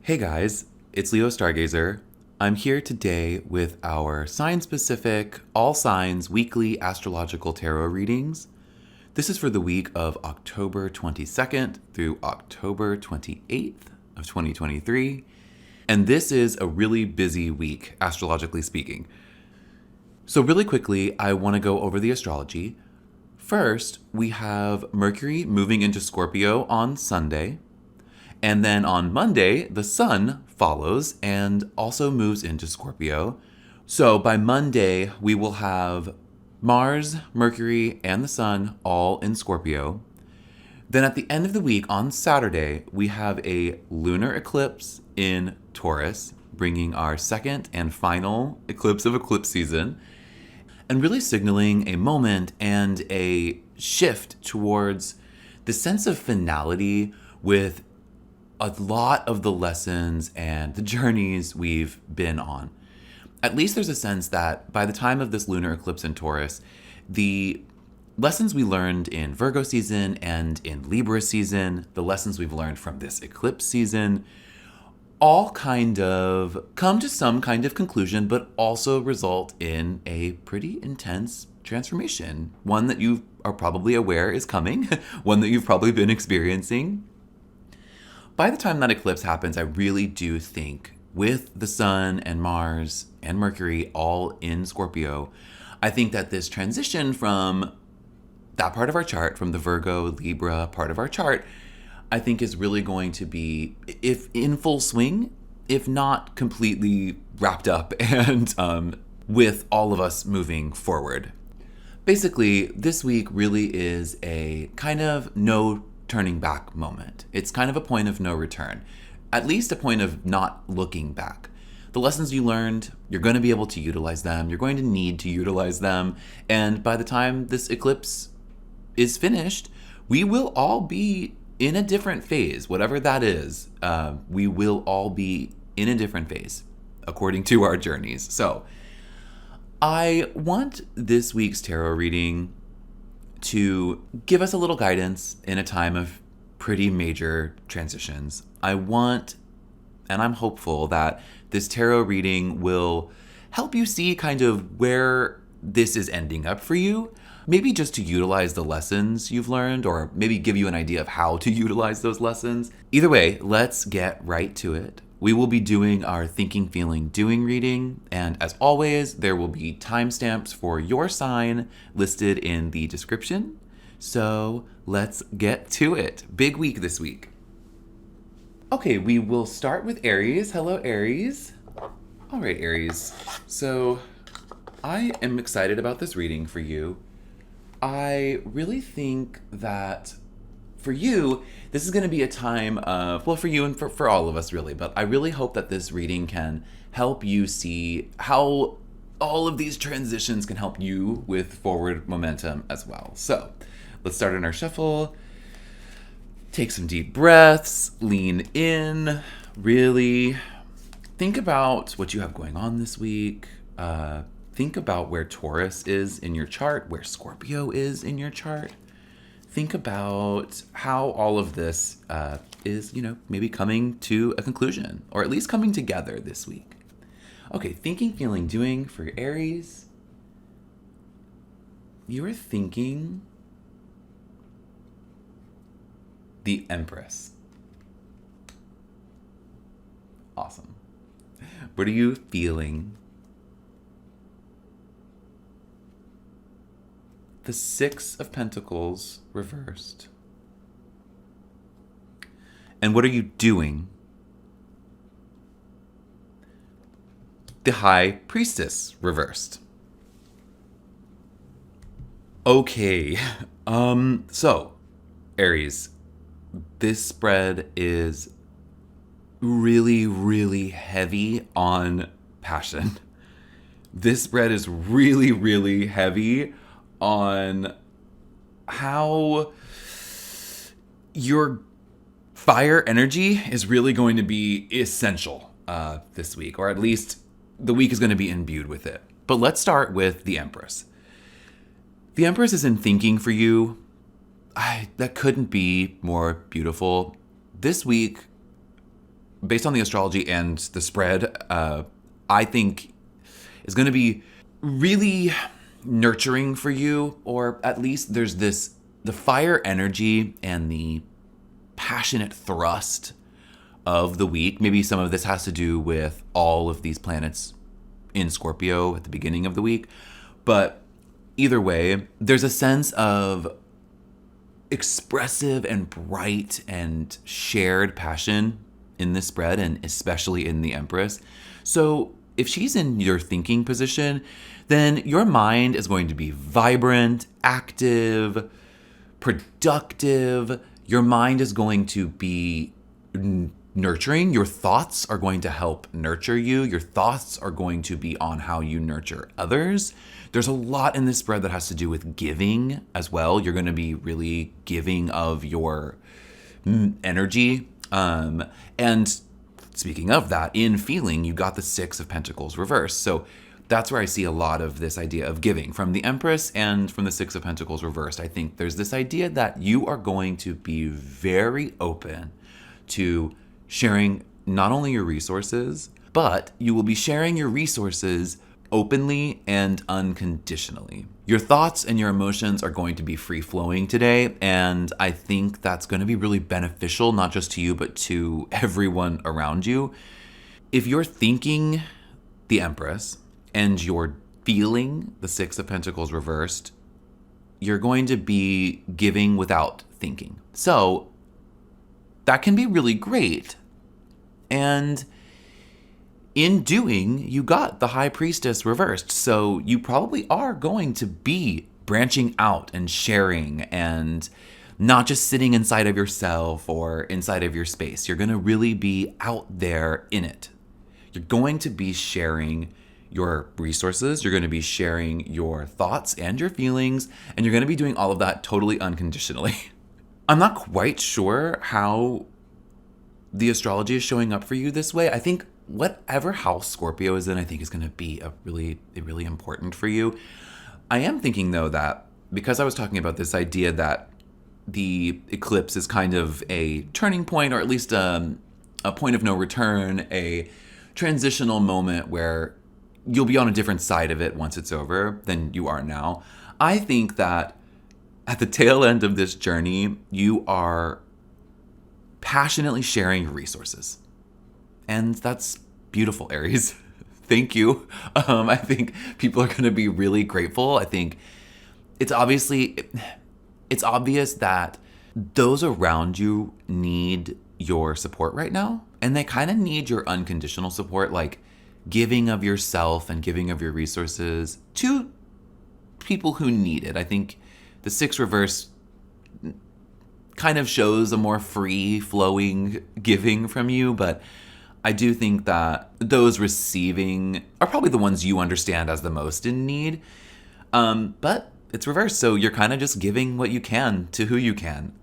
Hey guys, it's Leo Stargazer. I'm here today with our sign-specific, all signs weekly astrological tarot readings. This is for the week of October 22nd through October 28th of 2023. And this is a really busy week, astrologically speaking. So really quickly, I want to go over the astrology. First, we have Mercury moving into Scorpio on Sunday. And then on Monday, the sun follows and also moves into Scorpio. So by Monday, we will have Mars, Mercury, and the sun all in Scorpio. Then at the end of the week, on Saturday, we have a lunar eclipse in Taurus, bringing our second and final eclipse of eclipse season, and really signaling a moment and a shift towards the sense of finality with a lot of the lessons and the journeys we've been on. At least there's a sense that by the time of this lunar eclipse in Taurus, the lessons we learned in Virgo season and in Libra season, the lessons we've learned from this eclipse season, all kind of come to some kind of conclusion, but also result in a pretty intense transformation. One that you are probably aware is coming, one that you've probably been experiencing. By the time that eclipse happens, I really do think with the sun and Mars and Mercury all in Scorpio, I think that this transition from that part of our chart, from the Virgo, Libra part of our chart, I think is really going to be, if in full swing, if not completely wrapped up and with all of us moving forward. Basically, this week really is a kind of no turning back moment. It's kind of a point of no return, at least a point of not looking back. The lessons you learned, you're going to be able to utilize them. You're going to need to utilize them. And by the time this eclipse is finished, we will all be in a different phase, whatever that is. We will all be in a different phase according to our journeys. So I want this week's tarot reading to give us a little guidance in a time of pretty major transitions. I want, and I'm hopeful that this tarot reading will help you see kind of where this is ending up for you. Maybe just to utilize the lessons you've learned, or maybe give you an idea of how to utilize those lessons. Either way, let's get right to it. We will be doing our thinking, feeling, doing reading, and as always, there will be timestamps for your sign listed in the description. So let's get to it. Big week this week. Okay, we will start with Aries. Hello, Aries. All right, Aries. So I am excited about this reading for you. I really think that for you, this is going to be a time of, well, for you and for all of us really, but I really hope that this reading can help you see how all of these transitions can help you with forward momentum as well. So let's start in our shuffle. Take some deep breaths, lean in, really think about what you have going on this week. Think about where Taurus is in your chart, where Scorpio is in your chart. Think about how all of this is, maybe coming to a conclusion, or at least coming together this week. Okay, thinking, feeling, doing for Aries. You're thinking the Empress. Awesome. What are you feeling? The Six of Pentacles reversed. And what are you doing? The High Priestess reversed. Okay. So, Aries, this spread is really, really heavy on passion. This spread is really, really heavy on how your fire energy is really going to be essential this week, or at least the week is going to be imbued with it. But let's start with the Empress. The Empress is in thinking for you. That couldn't be more beautiful. This week based on the astrology and the spread, I think is going to be really nurturing for you, or at least there's the fire energy and the passionate thrust of the week. Maybe some of this has to do with all of these planets in Scorpio at the beginning of the week. But either way, there's a sense of expressive and bright and shared passion in this spread, and especially in the Empress. So if she's in your thinking position, then your mind is going to be vibrant, active, productive. Your mind is going to be nurturing. Your thoughts are going to help nurture you. Your thoughts are going to be on how you nurture others. There's a lot in this spread that has to do with giving as well. You're going to be really giving of your energy. And speaking of that, in feeling, you got the Six of Pentacles reversed. So that's where I see a lot of this idea of giving from the Empress and from the Six of Pentacles reversed. I think there's this idea that you are going to be very open to sharing not only your resources, but you will be sharing your resources openly and unconditionally. Your thoughts and your emotions are going to be free-flowing today, and I think that's going to be really beneficial, not just to you, but to everyone around you. If you're thinking the Empress and you're feeling the Six of Pentacles reversed, you're going to be giving without thinking. So that can be really great. And in doing, you got the High Priestess reversed. So you probably are going to be branching out and sharing and not just sitting inside of yourself or inside of your space. You're going to really be out there in it. You're going to be sharing your resources. You're going to be sharing your thoughts and your feelings. And you're going to be doing all of that totally unconditionally. I'm not quite sure how the astrology is showing up for you this way. I think whatever house Scorpio is in, I think is going to be really important for you. I am thinking, though, that because I was talking about this idea that the eclipse is kind of a turning point, or at least a point of no return, a transitional moment where you'll be on a different side of it once it's over than you are now. I think that at the tail end of this journey, you are passionately sharing your resources. And that's beautiful, Aries. Thank you. I think people are going to be really grateful. I think it's obvious that those around you need your support right now. And they kind of need your unconditional support, like giving of yourself and giving of your resources to people who need it. I think the Six reverse kind of shows a more free-flowing giving from you, but I do think that those receiving are probably the ones you understand as the most in need. But it's reversed, so you're kind of just giving what you can to who you can.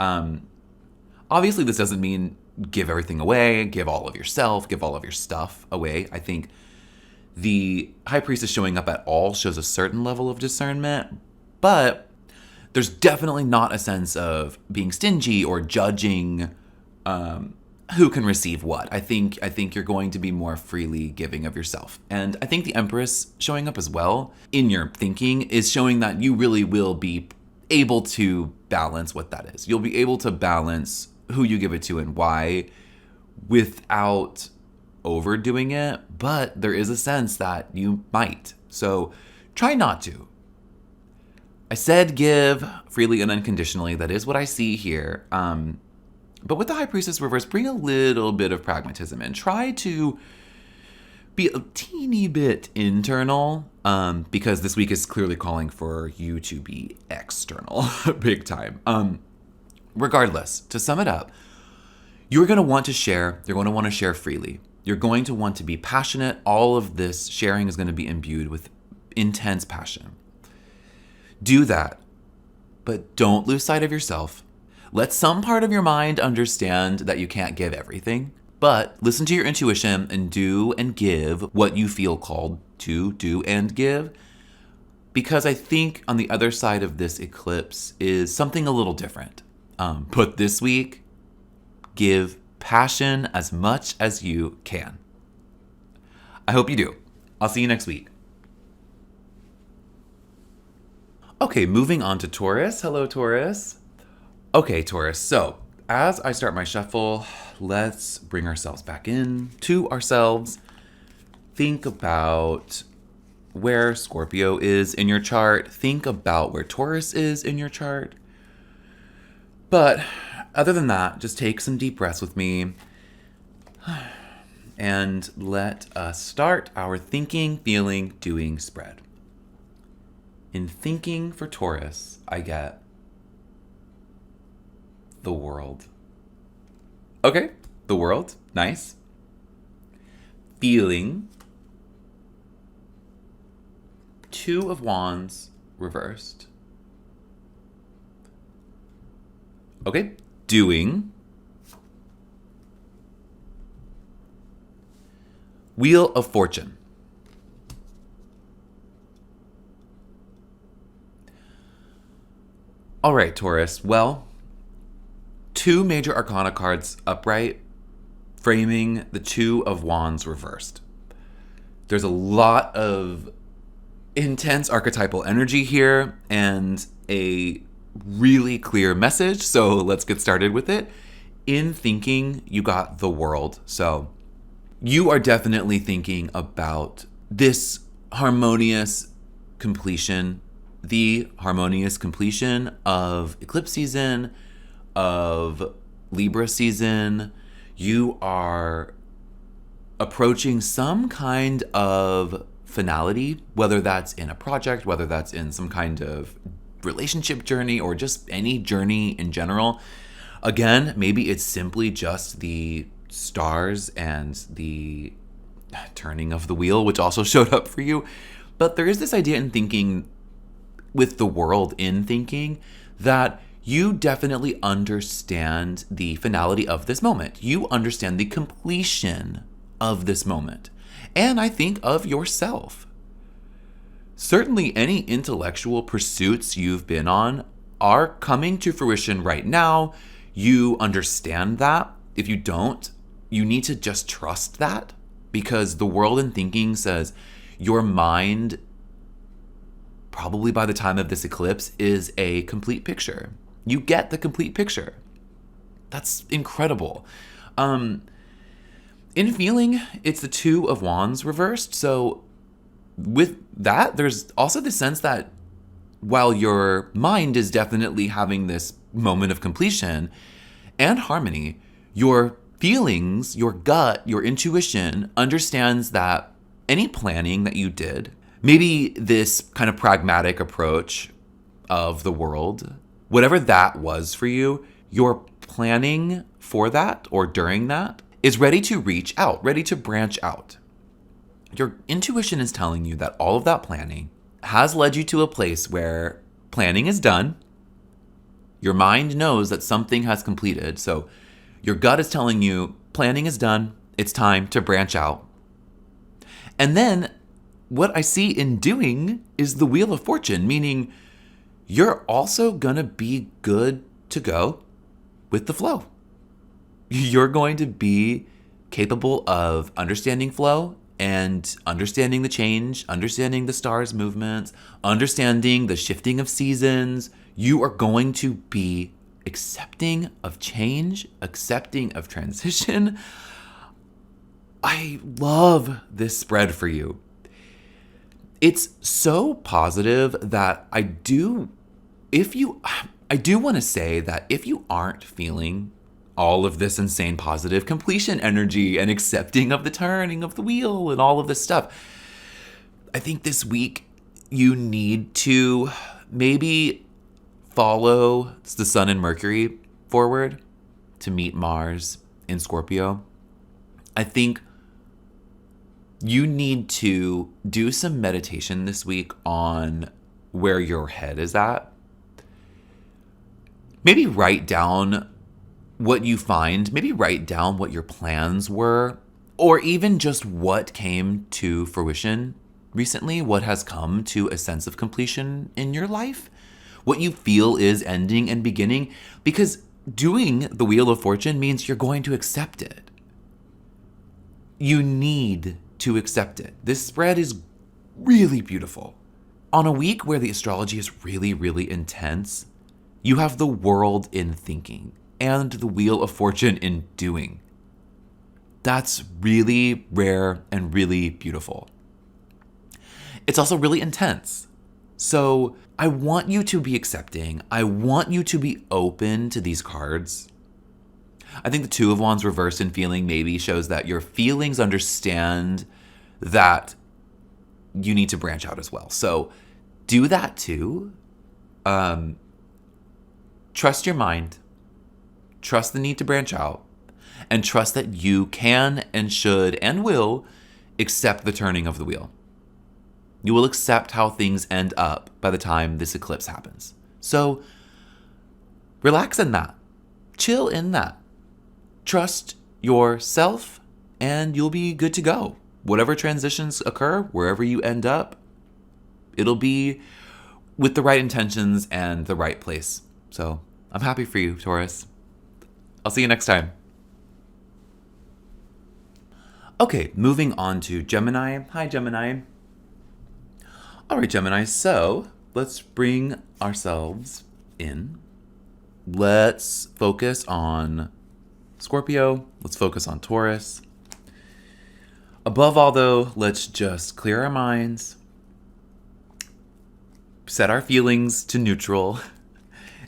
Obviously, this doesn't mean give everything away, give all of yourself, give all of your stuff away. I think the High Priestess showing up at all shows a certain level of discernment, but there's definitely not a sense of being stingy or judging who can receive what. I think you're going to be more freely giving of yourself. And I think the Empress showing up as well in your thinking is showing that you really will be able to balance what that is. You'll be able to balance who you give it to and why without overdoing it, but there is a sense that you might. So try not to. I said give freely and unconditionally. That is what I see here. But with the High Priestess reverse, bring a little bit of pragmatism and try to be a teeny bit internal, because this week is clearly calling for you to be external, big time. Regardless, to sum it up, you're going to want to share. You're going to want to share freely. You're going to want to be passionate. All of this sharing is going to be imbued with intense passion. Do that, but don't lose sight of yourself. Let some part of your mind understand that you can't give everything, but listen to your intuition and do and give what you feel called to do and give. Because I think on the other side of this eclipse is something a little different. But this week, give passion as much as you can. I hope you do. I'll see you next week. Okay, moving on to Taurus. Hello, Taurus. Okay, Taurus. So, as I start my shuffle, let's bring ourselves back in to ourselves. Think about where Scorpio is in your chart. Think about where Taurus is in your chart. But other than that, just take some deep breaths with me and let us start our thinking, feeling, doing spread. In thinking for Taurus, I get the world. Okay, the world. Nice. Feeling. Two of Wands reversed. Okay, doing. Wheel of Fortune. All right, Taurus. Well, two major arcana cards upright, framing the Two of Wands reversed. There's a lot of intense archetypal energy here and a really clear message. So let's get started with it. In thinking, you got the world. So you are definitely thinking about this harmonious completion, the harmonious completion of eclipse season, of Libra season. You are approaching some kind of finality, whether that's in a project, whether that's in some kind of relationship journey, or just any journey in general. Again, maybe it's simply just the stars and the turning of the wheel, which also showed up for you. But there is this idea in thinking, with the world in thinking, that you definitely understand the finality of this moment. You understand the completion of this moment. And I think of yourself. Certainly any intellectual pursuits you've been on are coming to fruition right now. You understand that. If you don't, you need to just trust that, because the world in thinking says your mind, probably by the time of this eclipse, is a complete picture. You get the complete picture. That's incredible. In feeling, it's the Two of Wands reversed. So with that, there's also the sense that while your mind is definitely having this moment of completion and harmony, your feelings, your gut, your intuition understands that any planning that you did, maybe this kind of pragmatic approach of the world, whatever that was for you, your planning for that or during that is ready to reach out, ready to branch out. Your intuition is telling you that all of that planning has led you to a place where planning is done. Your mind knows that something has completed. So your gut is telling you planning is done. It's time to branch out. And then what I see in doing is the Wheel of Fortune, meaning you're also going to be good to go with the flow. You're going to be capable of understanding flow and understanding the change, understanding the stars' movements, understanding the shifting of seasons. You are going to be accepting of change, accepting of transition. I love this spread for you. It's so positive that I do want to say that if you aren't feeling all of this insane positive completion energy and accepting of the turning of the wheel and all of this stuff, I think this week you need to maybe follow the Sun and Mercury forward to meet Mars in Scorpio. I think you need to do some meditation this week on where your head is at. Maybe write down what you find. Maybe write down what your plans were, or even just what came to fruition recently, what has come to a sense of completion in your life, what you feel is ending and beginning. Because doing the Wheel of Fortune means you're going to accept it. You need to accept it. This spread is really beautiful. On a week where the astrology is really, really intense, you have the world in thinking and the Wheel of Fortune in doing. That's really rare and really beautiful. It's also really intense. So I want you to be accepting. I want you to be open to these cards. I think the Two of Wands reversed in feeling maybe shows that your feelings understand that you need to branch out as well. So do that too. Trust your mind. Trust the need to branch out. And trust that you can and should and will accept the turning of the wheel. You will accept how things end up by the time this eclipse happens. So relax in that. Chill in that. Trust yourself and you'll be good to go. Whatever transitions occur, wherever you end up, it'll be with the right intentions and the right place. So I'm happy for you, Taurus. I'll see you next time. Okay, moving on to Gemini. Hi, Gemini. All right, Gemini, so let's bring ourselves in. Let's focus on Scorpio. Let's focus on Taurus. Above all, though, let's just clear our minds, set our feelings to neutral,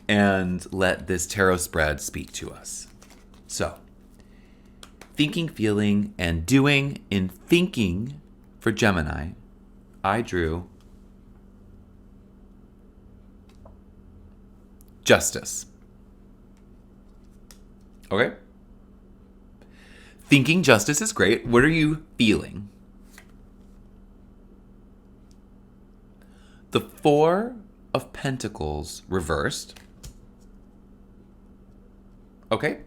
and let this tarot spread speak to us. So, thinking, feeling, and doing. In thinking for Gemini, I drew Justice. Okay? Thinking justice is great. What are you feeling? The Four of Pentacles reversed. Okay?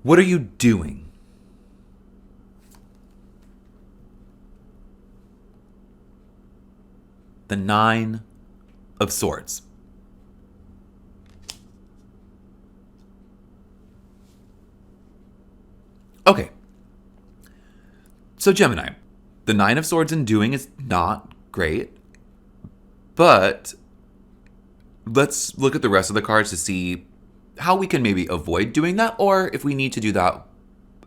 What are you doing? The Nine of Swords. Okay. So Gemini, the Nine of Swords in doing is not great, but let's look at the rest of the cards to see how we can maybe avoid doing that, or if we need to do that,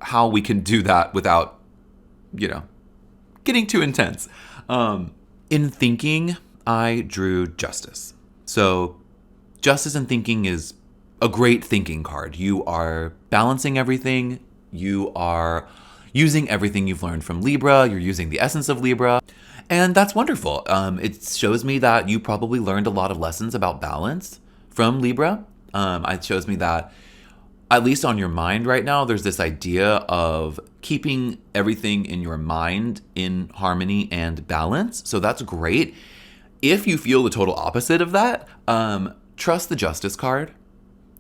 how we can do that without, getting too intense. In thinking, I drew Justice. So Justice in thinking is a great thinking card. You are balancing everything. You are using everything you've learned from Libra. You're using the essence of Libra. And that's wonderful. It shows me that you probably learned a lot of lessons about balance from Libra. It shows me that, at least on your mind right now, there's this idea of keeping everything in your mind in harmony and balance. So that's great. If you feel the total opposite of that, trust the Justice card.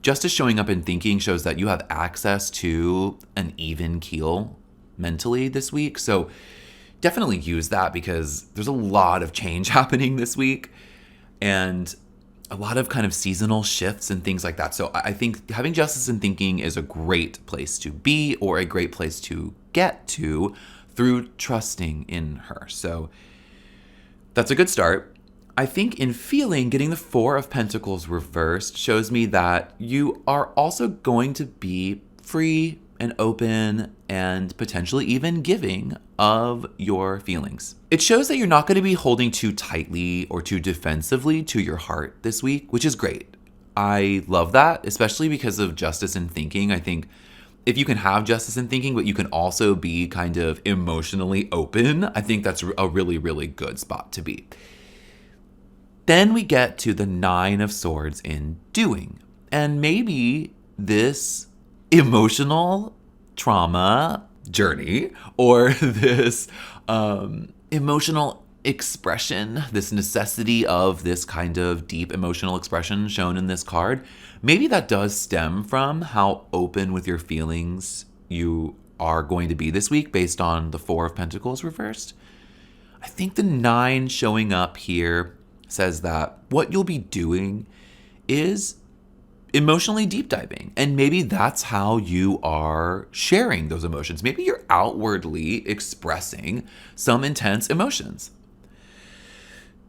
Justice showing up in thinking shows that you have access to an even keel mentally this week. So definitely use that, because there's a lot of change happening this week and a lot of kind of seasonal shifts and things like that. So I think having Justice in thinking is a great place to be, or a great place to get to through trusting in her. So that's a good start. I think in feeling, getting the Four of Pentacles reversed shows me that you are also going to be free and open and potentially even giving of your feelings. It shows that you're not going to be holding too tightly or too defensively to your heart this week, which is great. I love that, especially because of Justice in thinking. I think if you can have Justice in thinking, but you can also be kind of emotionally open, I think that's a really, really good spot to be. Then we get to the Nine of Swords in doing. And maybe this emotional trauma journey, or this emotional expression, this necessity of this kind of deep emotional expression shown in this card, maybe that does stem from how open with your feelings you are going to be this week based on the Four of Pentacles reversed. I think the Nine showing up here says that what you'll be doing is emotionally deep diving. And maybe that's how you are sharing those emotions. Maybe you're outwardly expressing some intense emotions.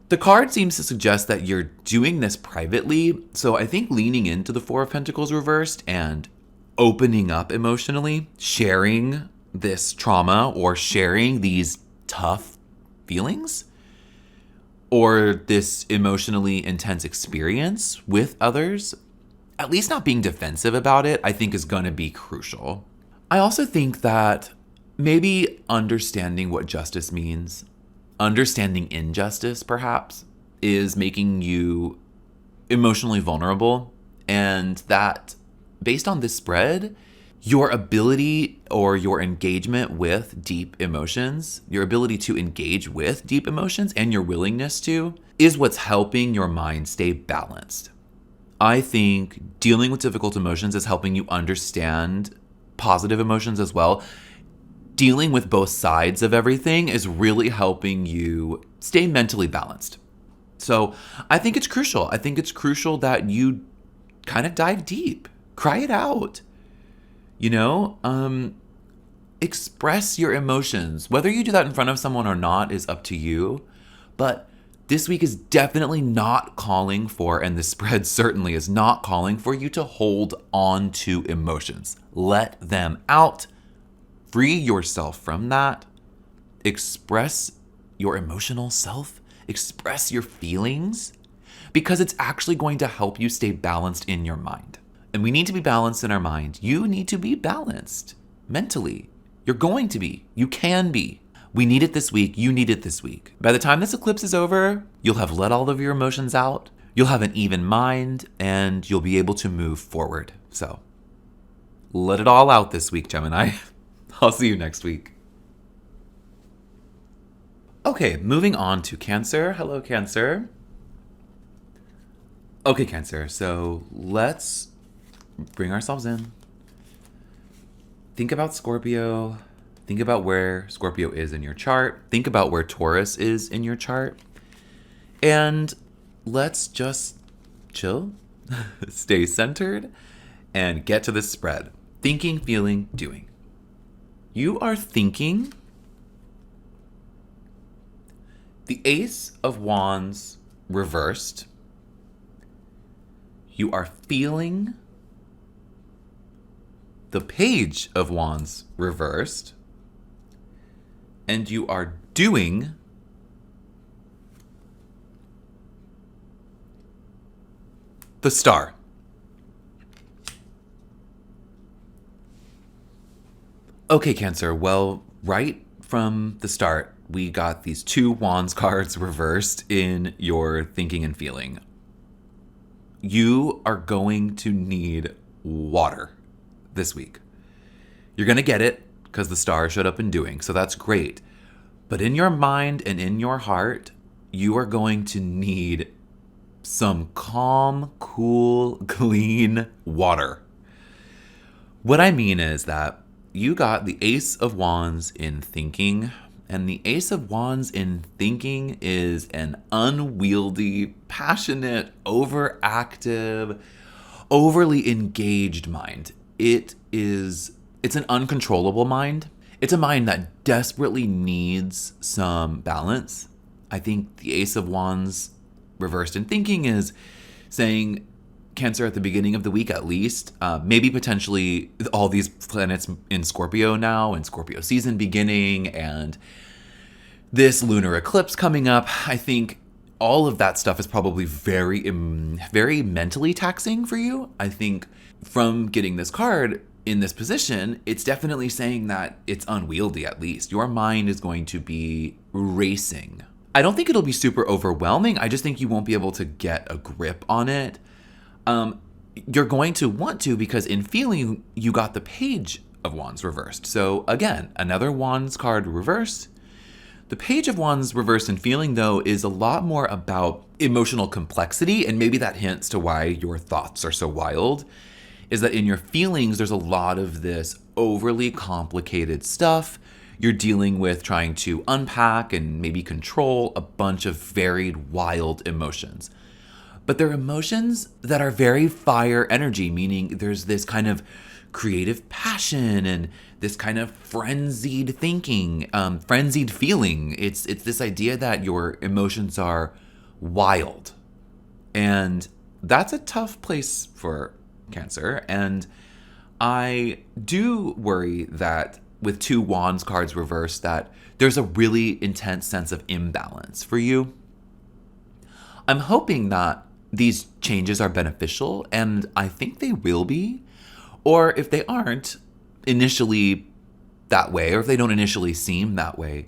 The card seems to suggest that you're doing this privately. So I think leaning into the Four of Pentacles reversed and opening up emotionally, sharing this trauma or sharing these tough feelings or this emotionally intense experience with others, at least not being defensive about it, I think is going to be crucial. I also think that maybe understanding what justice means, understanding injustice perhaps, is making you emotionally vulnerable. And that based on this spread, your ability or your engagement with deep emotions, your ability to engage with deep emotions and your willingness to, is what's helping your mind stay balanced. I think dealing with difficult emotions is helping you understand positive emotions as well. Dealing with both sides of everything is really helping you stay mentally balanced. So I think it's crucial. I think it's crucial that you kind of dive deep, cry it out, express your emotions. Whether you do that in front of someone or not is up to you. But this week is definitely not calling for, and the spread certainly is not calling for you to hold on to emotions. Let them out. Free yourself from that. Express your emotional self. Express your feelings, because it's actually going to help you stay balanced in your mind. And we need to be balanced in our mind. You need to be balanced mentally. You're going to be. You can be. We need it this week. You need it this week. By the time this eclipse is over, you'll have let all of your emotions out. You'll have an even mind, and you'll be able to move forward. So let it all out this week, Gemini. I'll see you next week. Okay, moving on to Cancer. Hello, Cancer. Okay, Cancer, so let's bring ourselves in. Think about Scorpio. Think about where Scorpio is in your chart. Think about where Taurus is in your chart. And let's just chill, stay centered, and get to this spread. Thinking, feeling, doing. You are thinking the Ace of Wands reversed. You are feeling the Page of Wands reversed. And you are doing the Star. Okay, Cancer. Well, right from the start, we got these two Wands cards reversed in your thinking and feeling. You are going to need water this week. You're going to get it because the Star showed up in doing, so that's great. But in your mind and in your heart, you are going to need some calm, cool, clean water. What I mean is that you got the Ace of Wands in thinking, and the Ace of Wands in thinking is an unwieldy, passionate, overactive, overly engaged mind. It's an uncontrollable mind. It's a mind that desperately needs some balance. I think the Ace of Wands reversed in thinking is saying, Cancer, at the beginning of the week at least, maybe potentially all these planets in Scorpio now, and Scorpio season beginning, and this lunar eclipse coming up, I think all of that stuff is probably very, very mentally taxing for you. I think from getting this card in this position, it's definitely saying that it's unwieldy at least. Your mind is going to be racing. I don't think it'll be super overwhelming. I just think you won't be able to get a grip on it. You're going to want to, because in feeling, you got the Page of Wands reversed. So again, another Wands card reversed. The Page of Wands reversed in feeling, though, is a lot more about emotional complexity, and maybe that hints to why your thoughts are so wild, is that in your feelings, there's a lot of this overly complicated stuff. You're dealing with trying to unpack and maybe control a bunch of varied, wild emotions. but they're emotions that are very fire energy, meaning there's this kind of creative passion and this kind of frenzied thinking, frenzied feeling. It's this idea that your emotions are wild. And that's a tough place for Cancer. And I do worry that with 2 Wands cards reversed, that there's a really intense sense of imbalance for you. I'm hoping that these changes are beneficial, and I think they will be. Or if they aren't initially that way, or if they don't initially seem that way,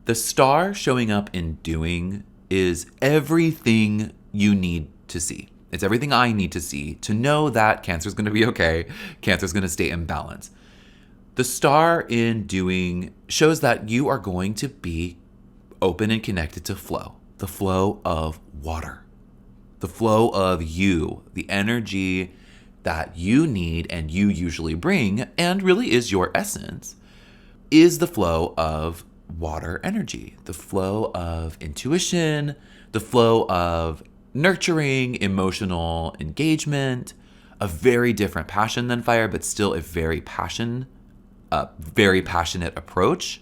the star showing up in doing is everything you need to see. It's everything I need to see to know that Cancer's going to be okay. Cancer's going to stay in balance. The star in doing shows that you are going to be open and connected to flow. The flow of water. The flow of you. The energy that you need and you usually bring, and really is your essence, is the flow of water energy. The flow of intuition. The flow of nurturing, emotional engagement, a very different passion than fire, but still a very passionate approach.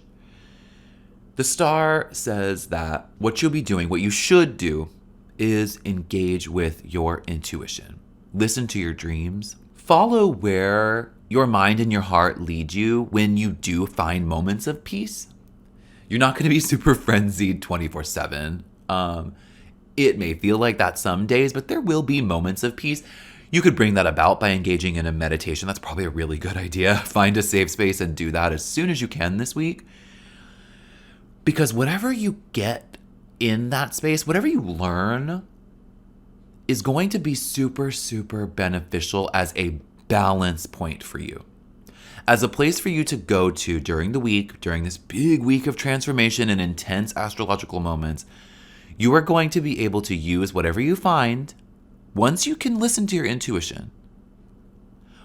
The star says that what you'll be doing, what you should do, is engage with your intuition. Listen to your dreams. Follow where your mind and your heart lead you when you do find moments of peace. You're not going to be super frenzied 24/7. It may feel like that some days, but there will be moments of peace. You could bring that about by engaging in a meditation. That's probably a really good idea. Find a safe space and do that as soon as you can this week. Because whatever you get in that space, whatever you learn, is going to be super, super beneficial as a balance point for you. As a place for you to go to during the week, during this big week of transformation and intense astrological moments. You are going to be able to use whatever you find once you can listen to your intuition.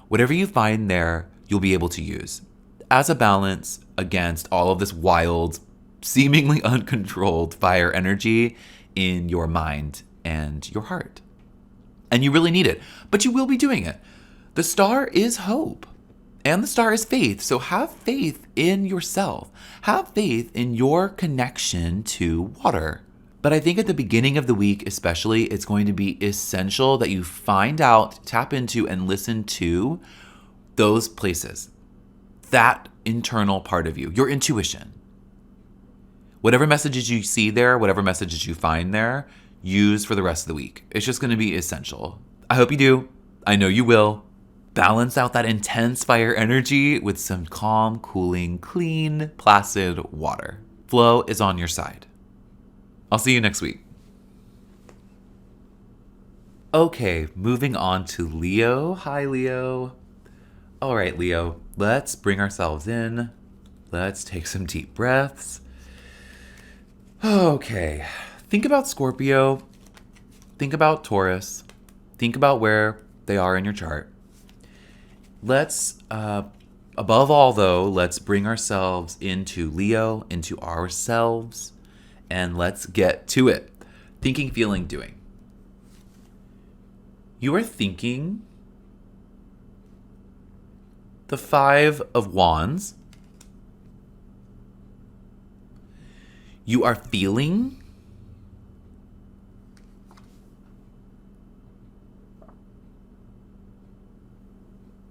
Whatever you find there, you'll be able to use as a balance against all of this wild, seemingly uncontrolled fire energy in your mind and your heart. And you really need it, but you will be doing it. The star is hope, and the star is faith. So have faith in yourself. Have faith in your connection to water. But I think at the beginning of the week, especially, it's going to be essential that you find out, tap into, and listen to those places. That internal part of you, your intuition. Whatever messages you see there, whatever messages you find there, use for the rest of the week. It's just going to be essential. I hope you do. I know you will. Balance out that intense fire energy with some calm, cooling, clean, placid water. Flow is on your side. I'll see you next week. Okay, moving on to Leo. Hi, Leo. All right, Leo, let's bring ourselves in. Let's take some deep breaths. Okay, think about Scorpio. Think about Taurus. Think about where they are in your chart. Let's, above all though, let's bring ourselves into Leo, into ourselves. And let's get to it. Thinking, feeling, doing. You are thinking the 5 of Wands. You are feeling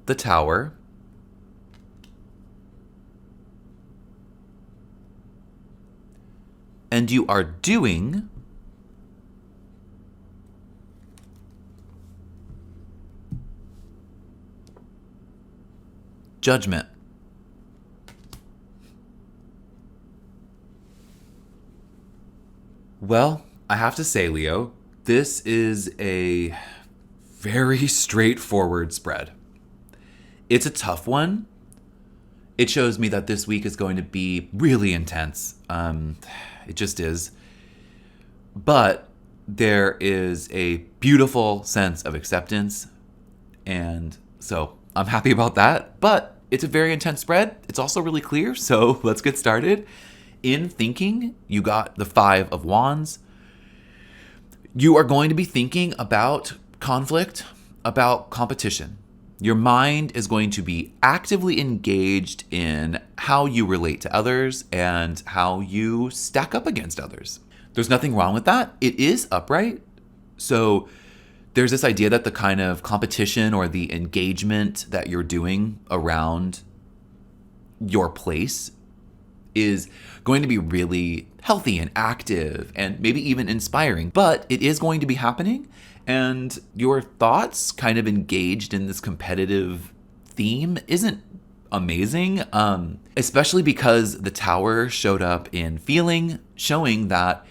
the Tower. And you are doing Judgment. Well, I have to say, Leo, this is a very straightforward spread. It's a tough one. It shows me that this week is going to be really intense. It just is. But there is a beautiful sense of acceptance. And so I'm happy about that. But it's a very intense spread. It's also really clear. So let's get started. In thinking, you got the 5 of Wands. You are going to be thinking about conflict, about competition. Your mind is going to be actively engaged in how you relate to others and how you stack up against others. There's nothing wrong with that. It is upright. So there's this idea that the kind of competition or the engagement that you're doing around your place is going to be really healthy and active and maybe even inspiring, but it is going to be happening. And your thoughts kind of engaged in this competitive theme isn't amazing, especially because the Tower showed up in feeling, showing that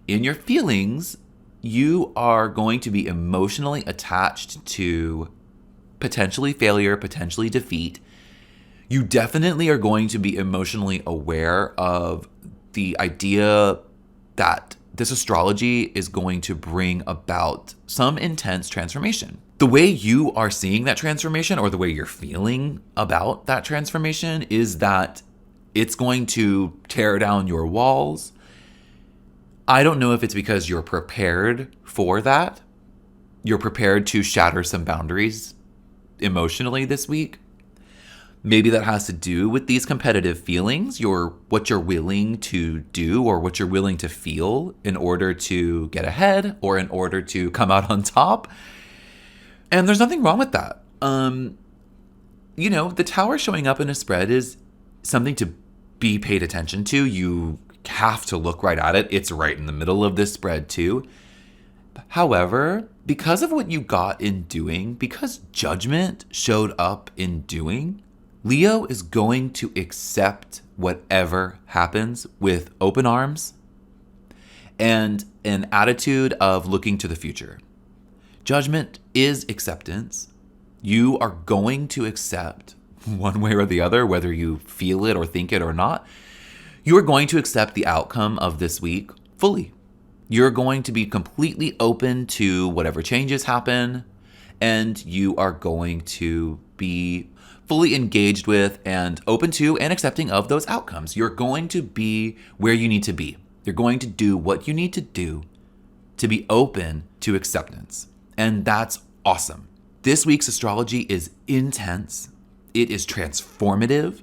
in your feelings, you are going to be emotionally attached to potentially failure, potentially defeat. You definitely are going to be emotionally aware of the idea that this astrology is going to bring about some intense transformation. The way you are seeing that transformation, or the way you're feeling about that transformation, is that it's going to tear down your walls. I don't know if it's because you're prepared for that. You're prepared to shatter some boundaries emotionally this week. Maybe that has to do with these competitive feelings, what you're willing to do or what you're willing to feel in order to get ahead or in order to come out on top. And there's nothing wrong with that. The Tower showing up in a spread is something to be paid attention to. You have to look right at it. It's right in the middle of this spread too. However, because of what you got in doing, because judgment showed up in doing, Leo is going to accept whatever happens with open arms and an attitude of looking to the future. Judgment is acceptance. You are going to accept one way or the other, whether you feel it or think it or not. You are going to accept the outcome of this week fully. You're going to be completely open to whatever changes happen, and you are going to be fully engaged with and open to and accepting of those outcomes. You're going to be where you need to be. You're going to do what you need to do to be open to acceptance. And that's awesome. This week's astrology is intense. It is transformative.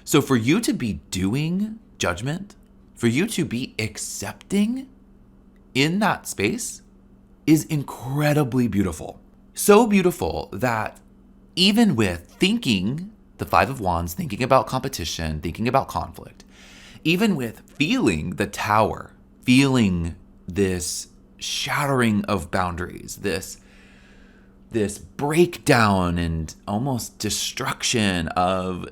So for you to be doing judgment, for you to be accepting in that space is incredibly beautiful. So beautiful that even with thinking, the Five of Wands, thinking about competition, thinking about conflict, even with feeling the Tower, feeling this shattering of boundaries, this breakdown and almost destruction of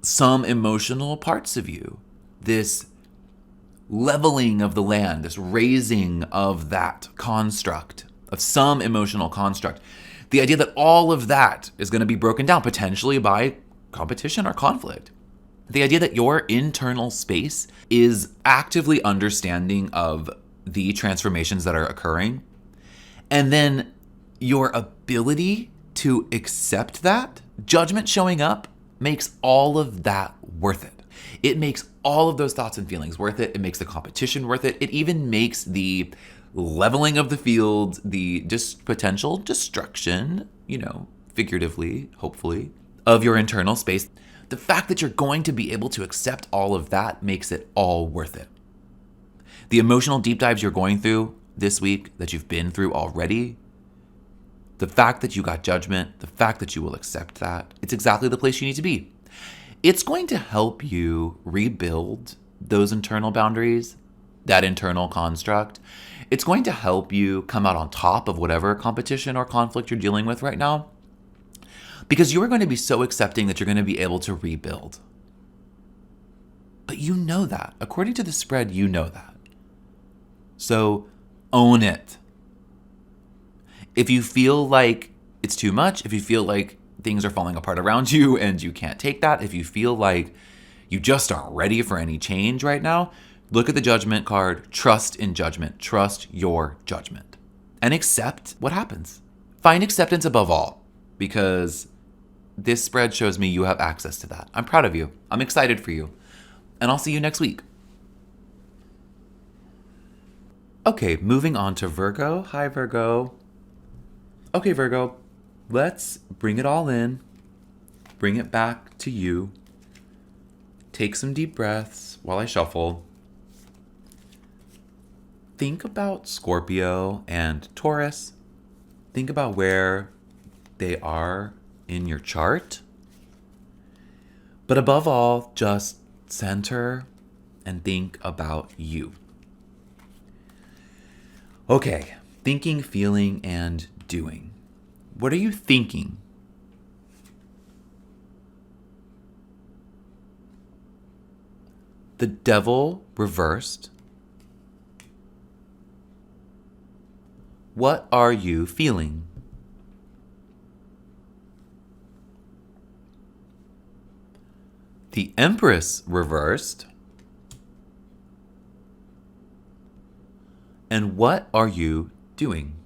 some emotional parts of you, this leveling of the land, this raising of that construct, of some emotional construct. The idea that all of that is going to be broken down potentially by competition or conflict. The idea that your internal space is actively understanding of the transformations that are occurring. And then your ability to accept that, judgment showing up, makes all of that worth it. It makes all of those thoughts and feelings worth it. It makes the competition worth it. It even makes the leveling of the field, the just potential destruction, figuratively, hopefully, of your internal space. The fact that you're going to be able to accept all of that makes it all worth it. The emotional deep dives you're going through this week, that you've been through already, the fact that you got judgment, the fact that you will accept that, it's exactly the place you need to be. It's going to help you rebuild those internal boundaries, that internal construct. It's going to help you come out on top of whatever competition or conflict you're dealing with right now, because you are going to be so accepting that you're going to be able to rebuild. But you know that. According to the spread, you know that. So own it. If you feel like it's too much, if you feel like things are falling apart around you and you can't take that, if you feel like you just aren't ready for any change right now, look at the judgment card, trust in judgment, trust your judgment, and accept what happens. Find acceptance above all, because this spread shows me you have access to that. I'm proud of you. I'm excited for you. And I'll see you next week. Okay, moving on to Virgo. Hi, Virgo. Okay, Virgo, let's bring it all in. Bring it back to you. Take some deep breaths while I shuffle. Think about Scorpio and Taurus. Think about where they are in your chart. But above all, just center and think about you. Okay, thinking, feeling, and doing. What are you thinking? The Devil reversed. What are you feeling? The Empress reversed. And what are you doing?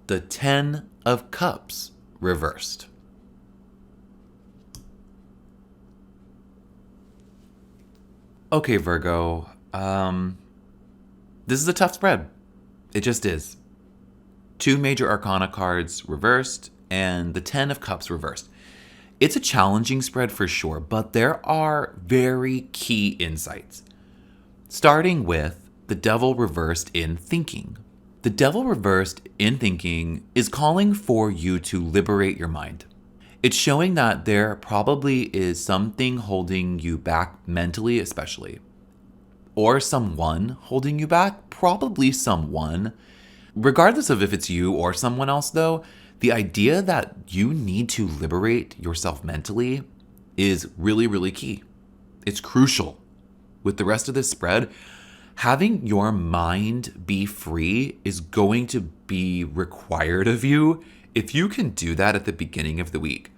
The Ten of Cups reversed. Okay, Virgo. This is a tough spread. It just is. 2 major arcana cards reversed and the 10 of Cups reversed. It's a challenging spread for sure, but there are very key insights. Starting with the Devil reversed in thinking. The Devil reversed in thinking is calling for you to liberate your mind. It's showing that there probably is something holding you back mentally, especially. Or someone holding you back, probably someone. Regardless of if it's you or someone else, though, the idea that you need to liberate yourself mentally is really, really key. It's crucial. With the rest of this spread, having your mind be free is going to be required of you. If you can do that at the beginning of the week,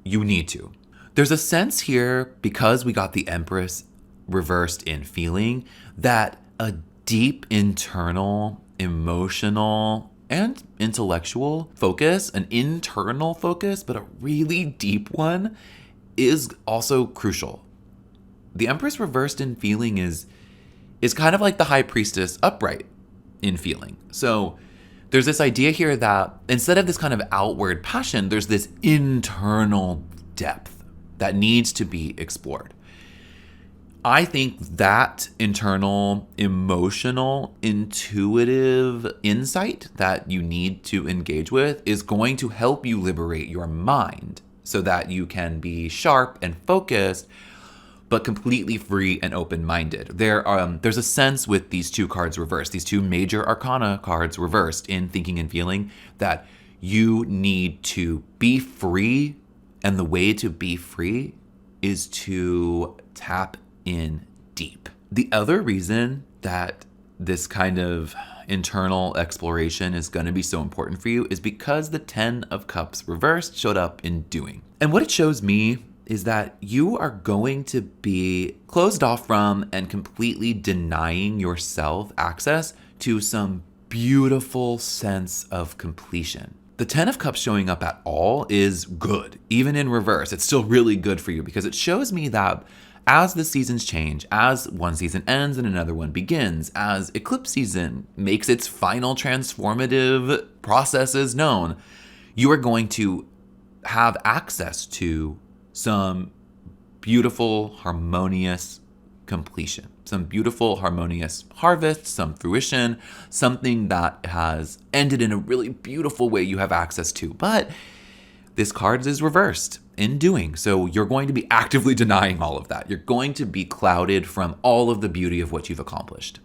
you need to. There's a sense here, because we got the Empress reversed in feeling, that a deep internal, emotional, and intellectual focus, an internal focus, but a really deep one, is also crucial. The Empress reversed in feeling is kind of like the High Priestess upright in feeling. So there's this idea here that instead of this kind of outward passion, there's this internal depth that needs to be explored. I think that internal, emotional, intuitive insight that you need to engage with is going to help you liberate your mind so that you can be sharp and focused, but completely free and open-minded. There's a sense with these 2 cards reversed, these 2 major arcana cards reversed in thinking and feeling, that you need to be free, and the way to be free is to tap in deep. The other reason that this kind of internal exploration is going to be so important for you is because the 10 of Cups reversed showed up in doing. And what it shows me is that you are going to be closed off from and completely denying yourself access to some beautiful sense of completion. The 10 of Cups showing up at all is good. Even in reverse, it's still really good for you because it shows me that as the seasons change, as one season ends and another one begins, as eclipse season makes its final transformative processes known, you are going to have access to some beautiful, harmonious completion, some beautiful, harmonious harvest, some fruition, something that has ended in a really beautiful way you have access to. But this card is reversed in doing. So you're going to be actively denying all of that. You're going to be clouded from all of the beauty of what you've accomplished.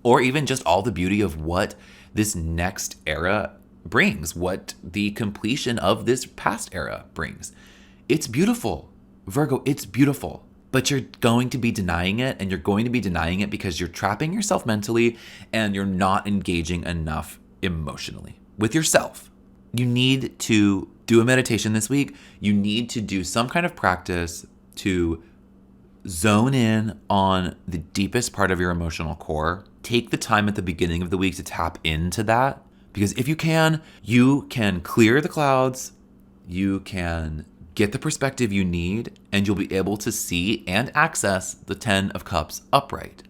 Or even just all the beauty of what this next era brings, what the completion of this past era brings. It's beautiful. Virgo, it's beautiful. But you're going to be denying it, and you're going to be denying it because you're trapping yourself mentally and you're not engaging enough emotionally with yourself. You need to do a meditation this week. You need to do some kind of practice to zone in on the deepest part of your emotional core. Take the time at the beginning of the week to tap into that. Because if you can clear the clouds. You can get the perspective you need, and you'll be able to see and access the 10 of Cups upright.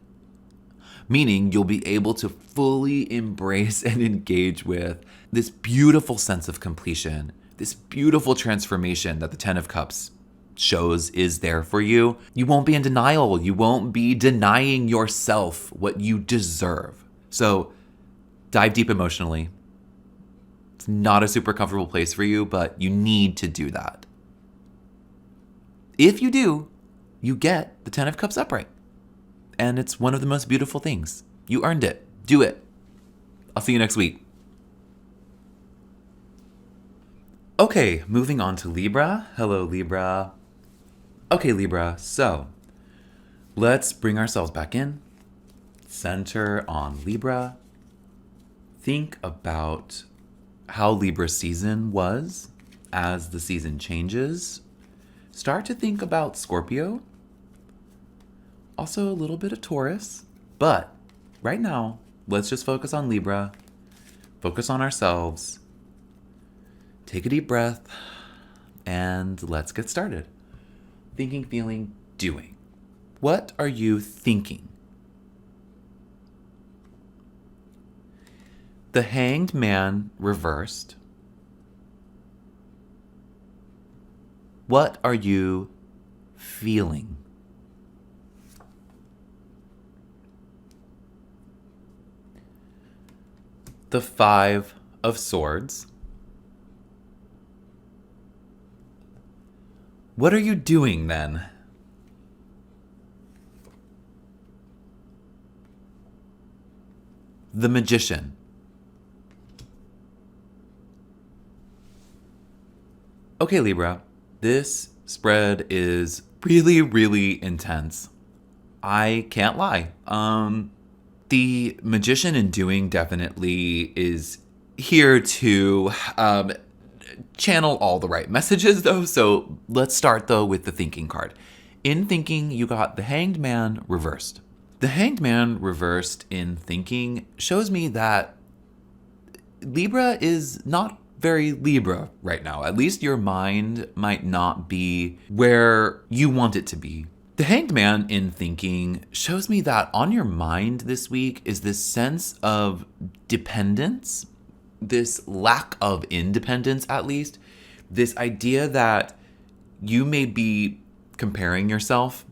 Meaning you'll be able to fully embrace and engage with this beautiful sense of completion, this beautiful transformation that the 10 of Cups shows is there for you. You won't be in denial. You won't be denying yourself what you deserve. So dive deep emotionally. It's not a super comfortable place for you, but you need to do that. If you do, you get the 10 of Cups upright. And it's one of the most beautiful things. You earned it. Do it. I'll see you next week. Okay, moving on to Libra. Hello, Libra. Okay, Libra, so let's bring ourselves back in. Center on Libra. Think about how Libra season was as the season changes. Start to think about Scorpio. Also a little bit of Taurus. But right now, let's just focus on Libra. Focus on ourselves. Take a deep breath. And let's get started. Thinking, feeling, doing. What are you thinking? The Hanged Man reversed. What are you feeling? The Five of Swords. What are you doing then? The Magician. Okay, Libra, this spread is really, really intense. I can't lie. The Magician in doing definitely is here to channel all the right messages, though. So let's start, though, with the thinking card. In thinking, you got the Hanged Man reversed. The Hanged Man reversed in thinking shows me that Libra is not very Libra right now. At least your mind might not be where you want it to be. The Hanged Man in thinking shows me that on your mind this week is this sense of dependence, this lack of independence, at least, this idea that you may be comparing yourself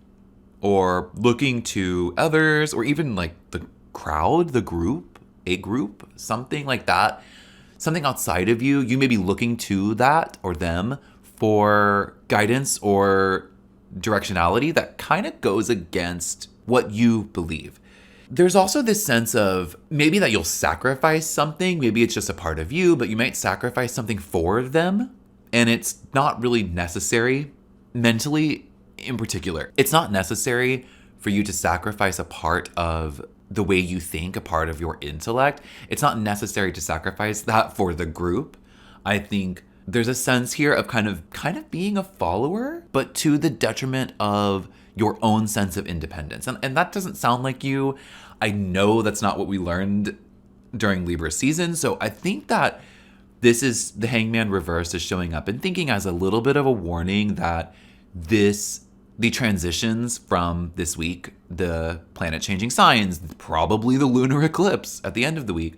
or looking to others or even like the crowd, the group, a group, something like that, something outside of you. You may be looking to that or them for guidance or directionality that kind of goes against what you believe. There's also this sense of maybe that you'll sacrifice something. Maybe it's just a part of you, but you might sacrifice something for them. And it's not really necessary mentally in particular. It's not necessary for you to sacrifice a part of the way you think, a part of your intellect. It's not necessary to sacrifice that for the group. I think there's a sense here of kind of being a follower, but to the detriment of your own sense of independence. And that doesn't sound like you. I know that's not what we learned during Libra season. So I think that this is the Hanged Man reverse is showing up and thinking as a little bit of a warning that the transitions from this week, the planet changing signs, probably the lunar eclipse at the end of the week,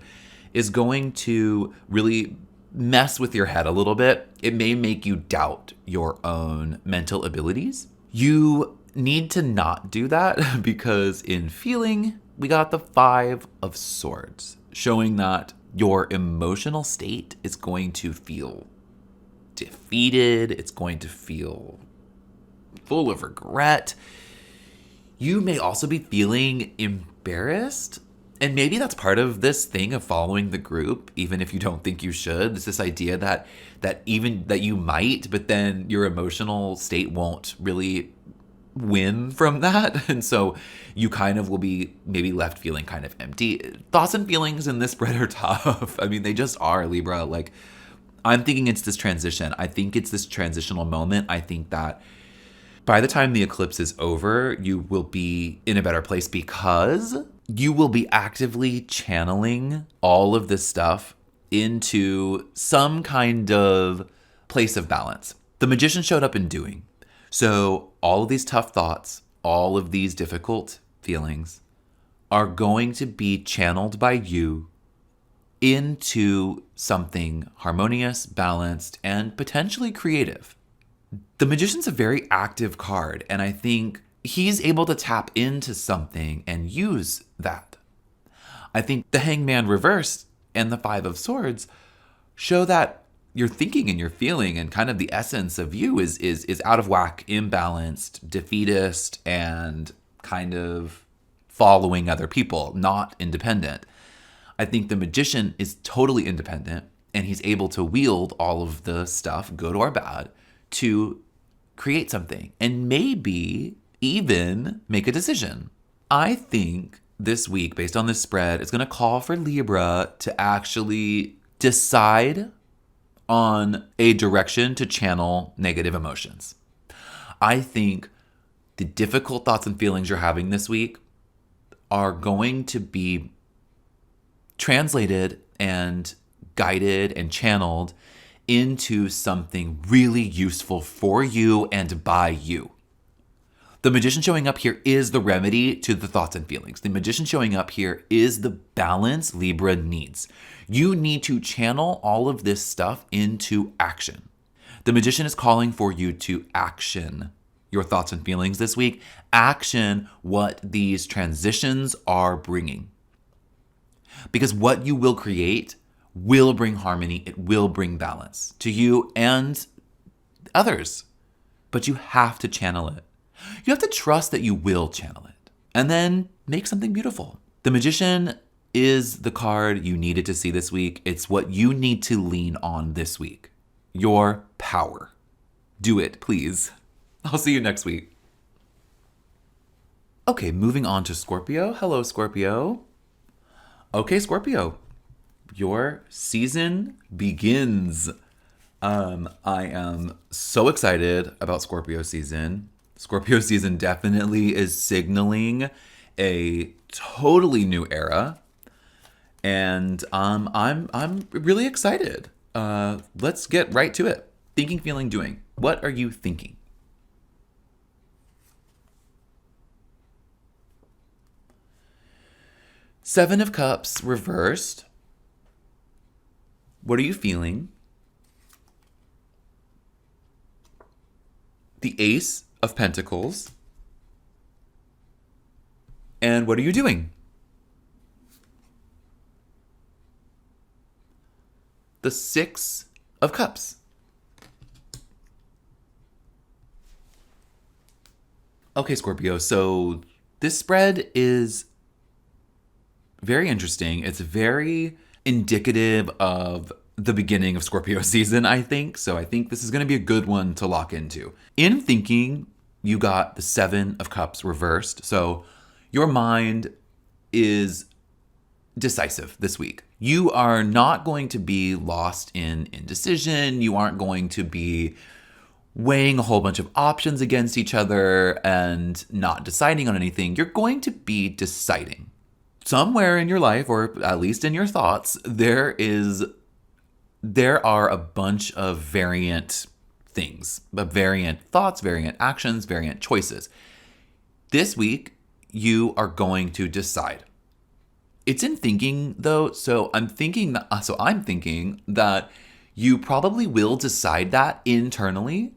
is going to really mess with your head a little bit. It may make you doubt your own mental abilities. You need to not do that because in feeling, we got the Five of Swords, showing that your emotional state is going to feel defeated. It's going to feel full of regret. You may also be feeling embarrassed. And maybe that's part of this thing of following the group, even if you don't think you should. It's this idea that you might, but then your emotional state won't really win from that. And so you kind of will be maybe left feeling kind of empty. Thoughts and feelings in this spread are tough. I mean, they just are, Libra. Like, I'm thinking it's this transition. I think it's this transitional moment. I think that by the time the eclipse is over, you will be in a better place because you will be actively channeling all of this stuff into some kind of place of balance. The Magician showed up in doing. So all of these tough thoughts, all of these difficult feelings are going to be channeled by you into something harmonious, balanced, and potentially creative. The Magician's a very active card, and I think he's able to tap into something and use that. I think the Hangman reversed and the Five of Swords show that your thinking and your feeling and kind of the essence of you is out of whack, imbalanced, defeatist, and kind of following other people, not independent. I think the Magician is totally independent, and he's able to wield all of the stuff, good or bad, to create something and maybe even make a decision. I think this week, based on this spread, it's going to call for Libra to actually decide on a direction to channel negative emotions. I think the difficult thoughts and feelings you're having this week are going to be translated and guided and channeled into something really useful for you and by you. The Magician showing up here is the remedy to the thoughts and feelings. The Magician showing up here is the balance Libra needs. You need to channel all of this stuff into action. The Magician is calling for you to action your thoughts and feelings this week. Action what these transitions are bringing. Because what you will create will bring harmony. It will bring balance to you and others. But you have to channel it. You have to trust that you will channel it and then make something beautiful. The Magician is the card you needed to see this week. It's what you need to lean on this week. Your power. Do it, please. I'll see you next week. Okay, moving on to Scorpio. Hello, Scorpio. Okay, Scorpio, your season begins. I am so excited about Scorpio season. Scorpio season definitely is signaling a totally new era, and I'm really excited. Let's get right to it. Thinking, feeling, doing. What are you thinking? Seven of Cups reversed. What are you feeling? The Ace of Pentacles. And what are you doing? The Six of Cups. Okay, Scorpio, so this spread is very interesting. It's very indicative of the beginning of Scorpio season, I think. So I think this is going to be a good one to lock into. In thinking, you got the Seven of Cups reversed. So your mind is decisive this week. You are not going to be lost in indecision. You aren't going to be weighing a whole bunch of options against each other and not deciding on anything. You're going to be deciding. Somewhere in your life, or at least in your thoughts, there are a bunch of variant things, variant thoughts, variant actions, variant choices. This week, you are going to decide. It's in thinking, though, so I'm thinking that you probably will decide that internally.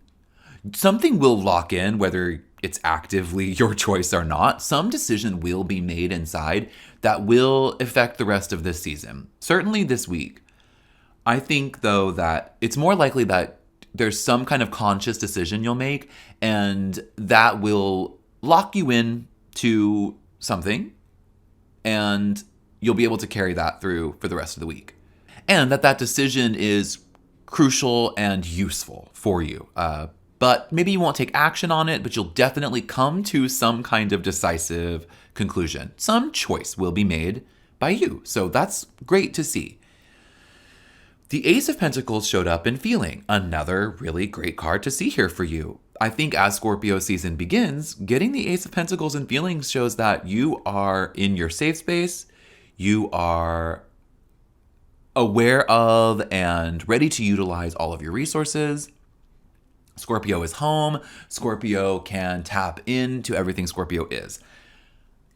Something will lock in, whether it's actively your choice or not. Some decision will be made inside that will affect the rest of this season. Certainly this week. I think, though, that it's more likely that there's some kind of conscious decision you'll make, and that will lock you in to something, and you'll be able to carry that through for the rest of the week. And that decision is crucial and useful for you. But maybe you won't take action on it, but you'll definitely come to some kind of decisive conclusion. Some choice will be made by you. So that's great to see. The Ace of Pentacles showed up in feeling. Another really great card to see here for you. I think as Scorpio season begins, getting the Ace of Pentacles in feelings shows that you are in your safe space. You are aware of and ready to utilize all of your resources. Scorpio is home. Scorpio can tap into everything Scorpio is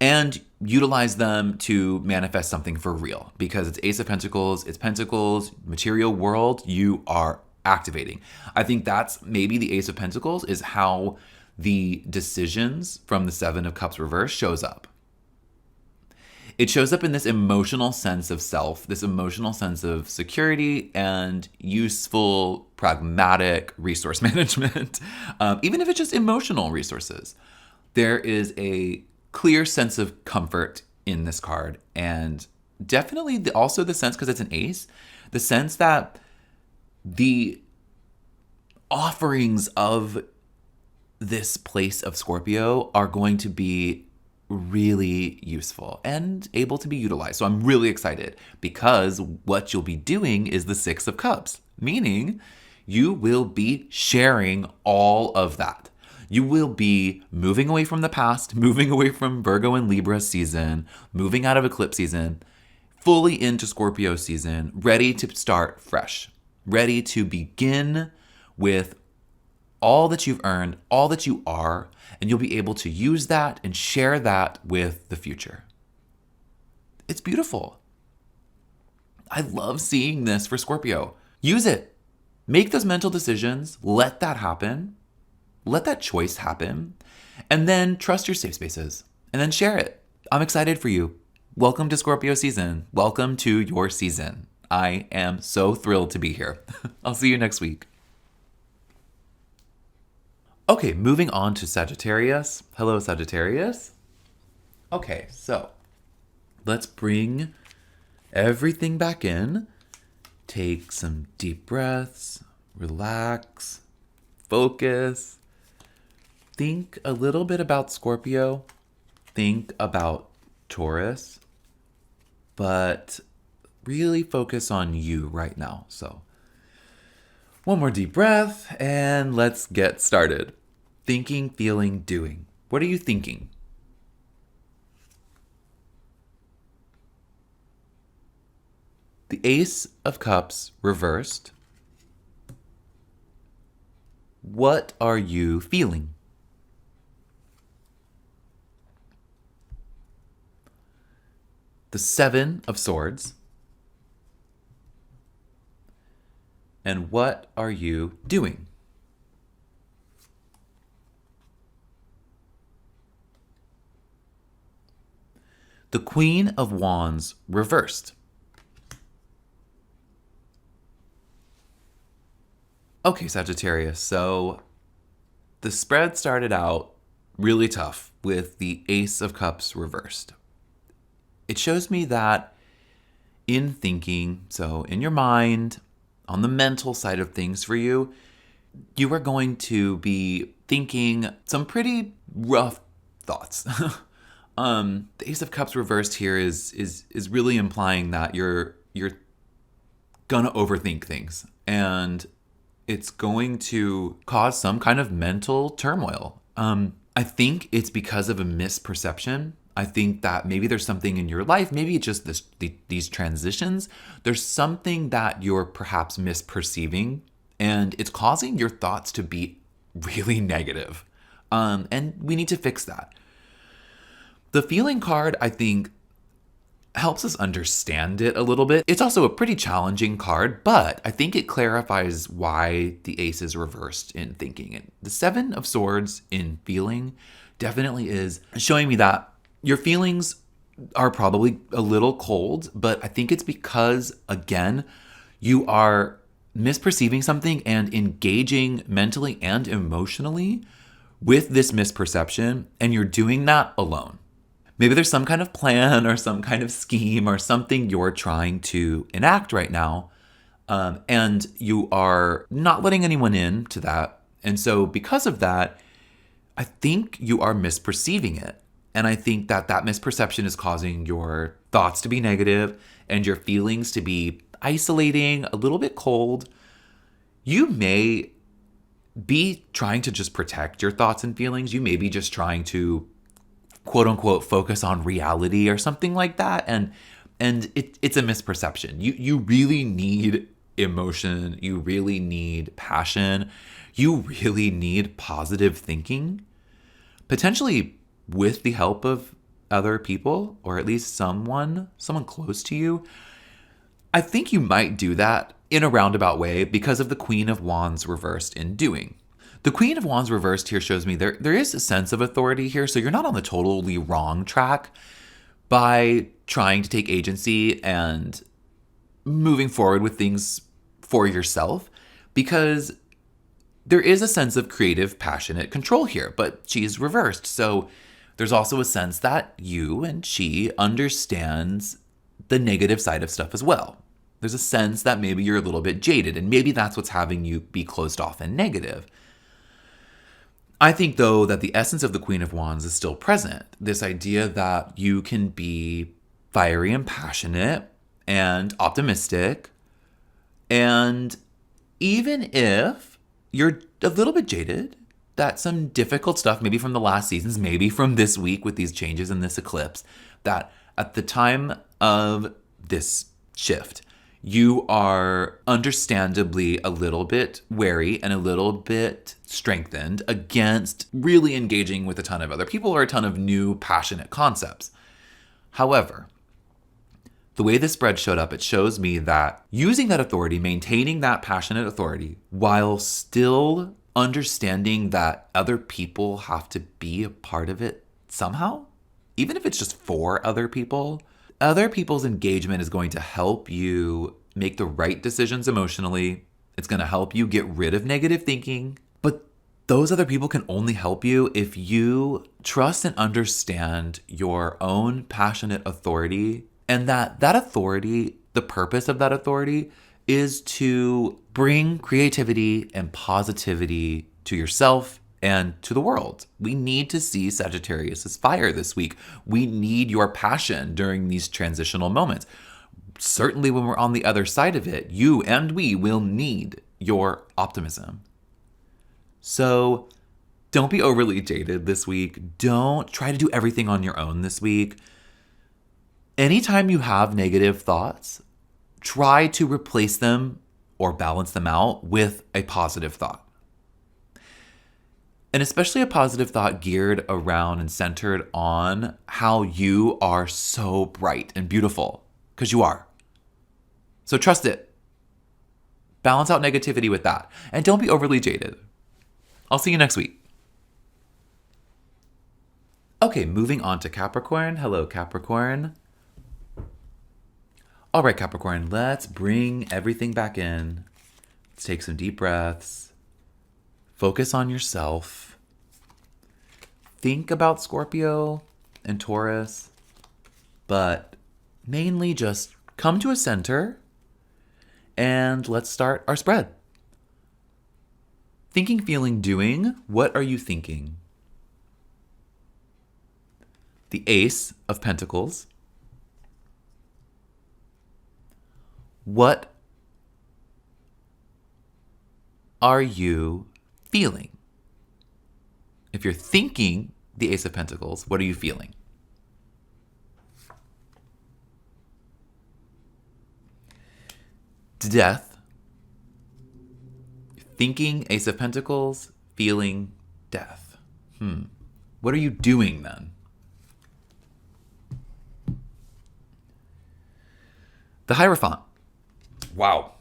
and utilize them to manifest something for real, because it's Ace of Pentacles, it's Pentacles, material world, you are activating. I think that's maybe the Ace of Pentacles is how the decisions from the Seven of Cups reverse shows up. It shows up in this emotional sense of self, this emotional sense of security and useful, pragmatic resource management, even if it's just emotional resources. There is a clear sense of comfort in this card, and definitely also the sense, because it's an ace, the sense that the offerings of this place of Scorpio are going to be really useful and able to be utilized. So I'm really excited, because what you'll be doing is the Six of Cups, meaning you will be sharing all of that. You will be moving away from the past, moving away from Virgo and Libra season, moving out of eclipse season, fully into Scorpio season, ready to start fresh, ready to begin with all that you've earned, all that you are, and you'll be able to use that and share that with the future. It's beautiful. I love seeing this for Scorpio. Use it. Make those mental decisions. Let that happen. Let that choice happen. And then trust your safe spaces. And then share it. I'm excited for you. Welcome to Scorpio season. Welcome to your season. I am so thrilled to be here. I'll see you next week. Okay, moving on to Sagittarius. Hello, Sagittarius. Okay, so let's bring everything back in. Take some deep breaths, relax, focus. Think a little bit about Scorpio. Think about Taurus. But really focus on you right now. So one more deep breath and let's get started. Thinking, feeling, doing. What are you thinking? The Ace of Cups reversed. What are you feeling? The Seven of Swords. And what are you doing? The Queen of Wands reversed. Okay, Sagittarius, so the spread started out really tough with the Ace of Cups reversed. It shows me that in thinking, so in your mind, on the mental side of things for you, you are going to be thinking some pretty rough thoughts. The Ace of Cups reversed here is really implying that you're gonna overthink things, and it's going to cause some kind of mental turmoil. I think it's because of a misperception. I think that maybe there's something in your life, maybe it's just these transitions. There's something that you're perhaps misperceiving, and it's causing your thoughts to be really negative. And we need to fix that. The feeling card, I think, helps us understand it a little bit. It's also a pretty challenging card, but I think it clarifies why the ace is reversed in thinking. And the Seven of Swords in feeling definitely is showing me that your feelings are probably a little cold, but I think it's because, again, you are misperceiving something and engaging mentally and emotionally with this misperception, and you're doing that alone. Maybe there's some kind of plan or some kind of scheme or something you're trying to enact right now, and you are not letting anyone in to that. And so because of that, I think you are misperceiving it. And I think that misperception is causing your thoughts to be negative and your feelings to be isolating, a little bit cold. You may be trying to just protect your thoughts and feelings. You may be just trying to quote unquote focus on reality or something like that, and it's a misperception. You really need emotion. You really need passion. You really need positive thinking, potentially with the help of other people, or at least someone close to you. I think you might do that in a roundabout way because of the Queen of Wands reversed in doing. The Queen of Wands reversed here shows me there is a sense of authority here, so you're not on the totally wrong track by trying to take agency and moving forward with things for yourself, because there is a sense of creative, passionate control here, but she's reversed. So there's also a sense that you and she understands the negative side of stuff as well. There's a sense that maybe you're a little bit jaded, and maybe that's what's having you be closed off and negative. I think, though, that the essence of the Queen of Wands is still present. This idea that you can be fiery and passionate and optimistic, and even if you're a little bit jaded, that some difficult stuff, maybe from the last seasons, maybe from this week with these changes in this eclipse, that at the time of this shift, you are understandably a little bit wary and a little bit strengthened against really engaging with a ton of other people or a ton of new passionate concepts. However, the way this spread showed up, it shows me that using that authority, maintaining that passionate authority, while still understanding that other people have to be a part of it somehow, even if it's just for other people's engagement is going to help you make the right decisions emotionally. It's going to help you get rid of negative thinking. But those other people can only help you if you trust and understand your own passionate authority, and that authority, the purpose of that authority is to bring creativity and positivity to yourself and to the world. We need to see Sagittarius as fire this week. We need your passion during these transitional moments. Certainly when we're on the other side of it, you and we will need your optimism. So don't be overly jaded this week. Don't try to do everything on your own this week. Anytime you have negative thoughts, try to replace them or balance them out with a positive thought. And especially a positive thought geared around and centered on how you are so bright and beautiful, because you are. So trust it. Balance out negativity with that. And don't be overly jaded. I'll see you next week. Okay, moving on to Capricorn. Hello, Capricorn. All right, Capricorn, let's bring everything back in. Let's take some deep breaths. Focus on yourself. Think about Scorpio and Taurus, but mainly just come to a center and let's start our spread. Thinking, feeling, doing. What are you thinking? The Ace of Pentacles. What are you feeling? If you're thinking the Ace of Pentacles, what are you feeling? Death. Thinking Ace of Pentacles, feeling death. What are you doing then? The Hierophant. Wow.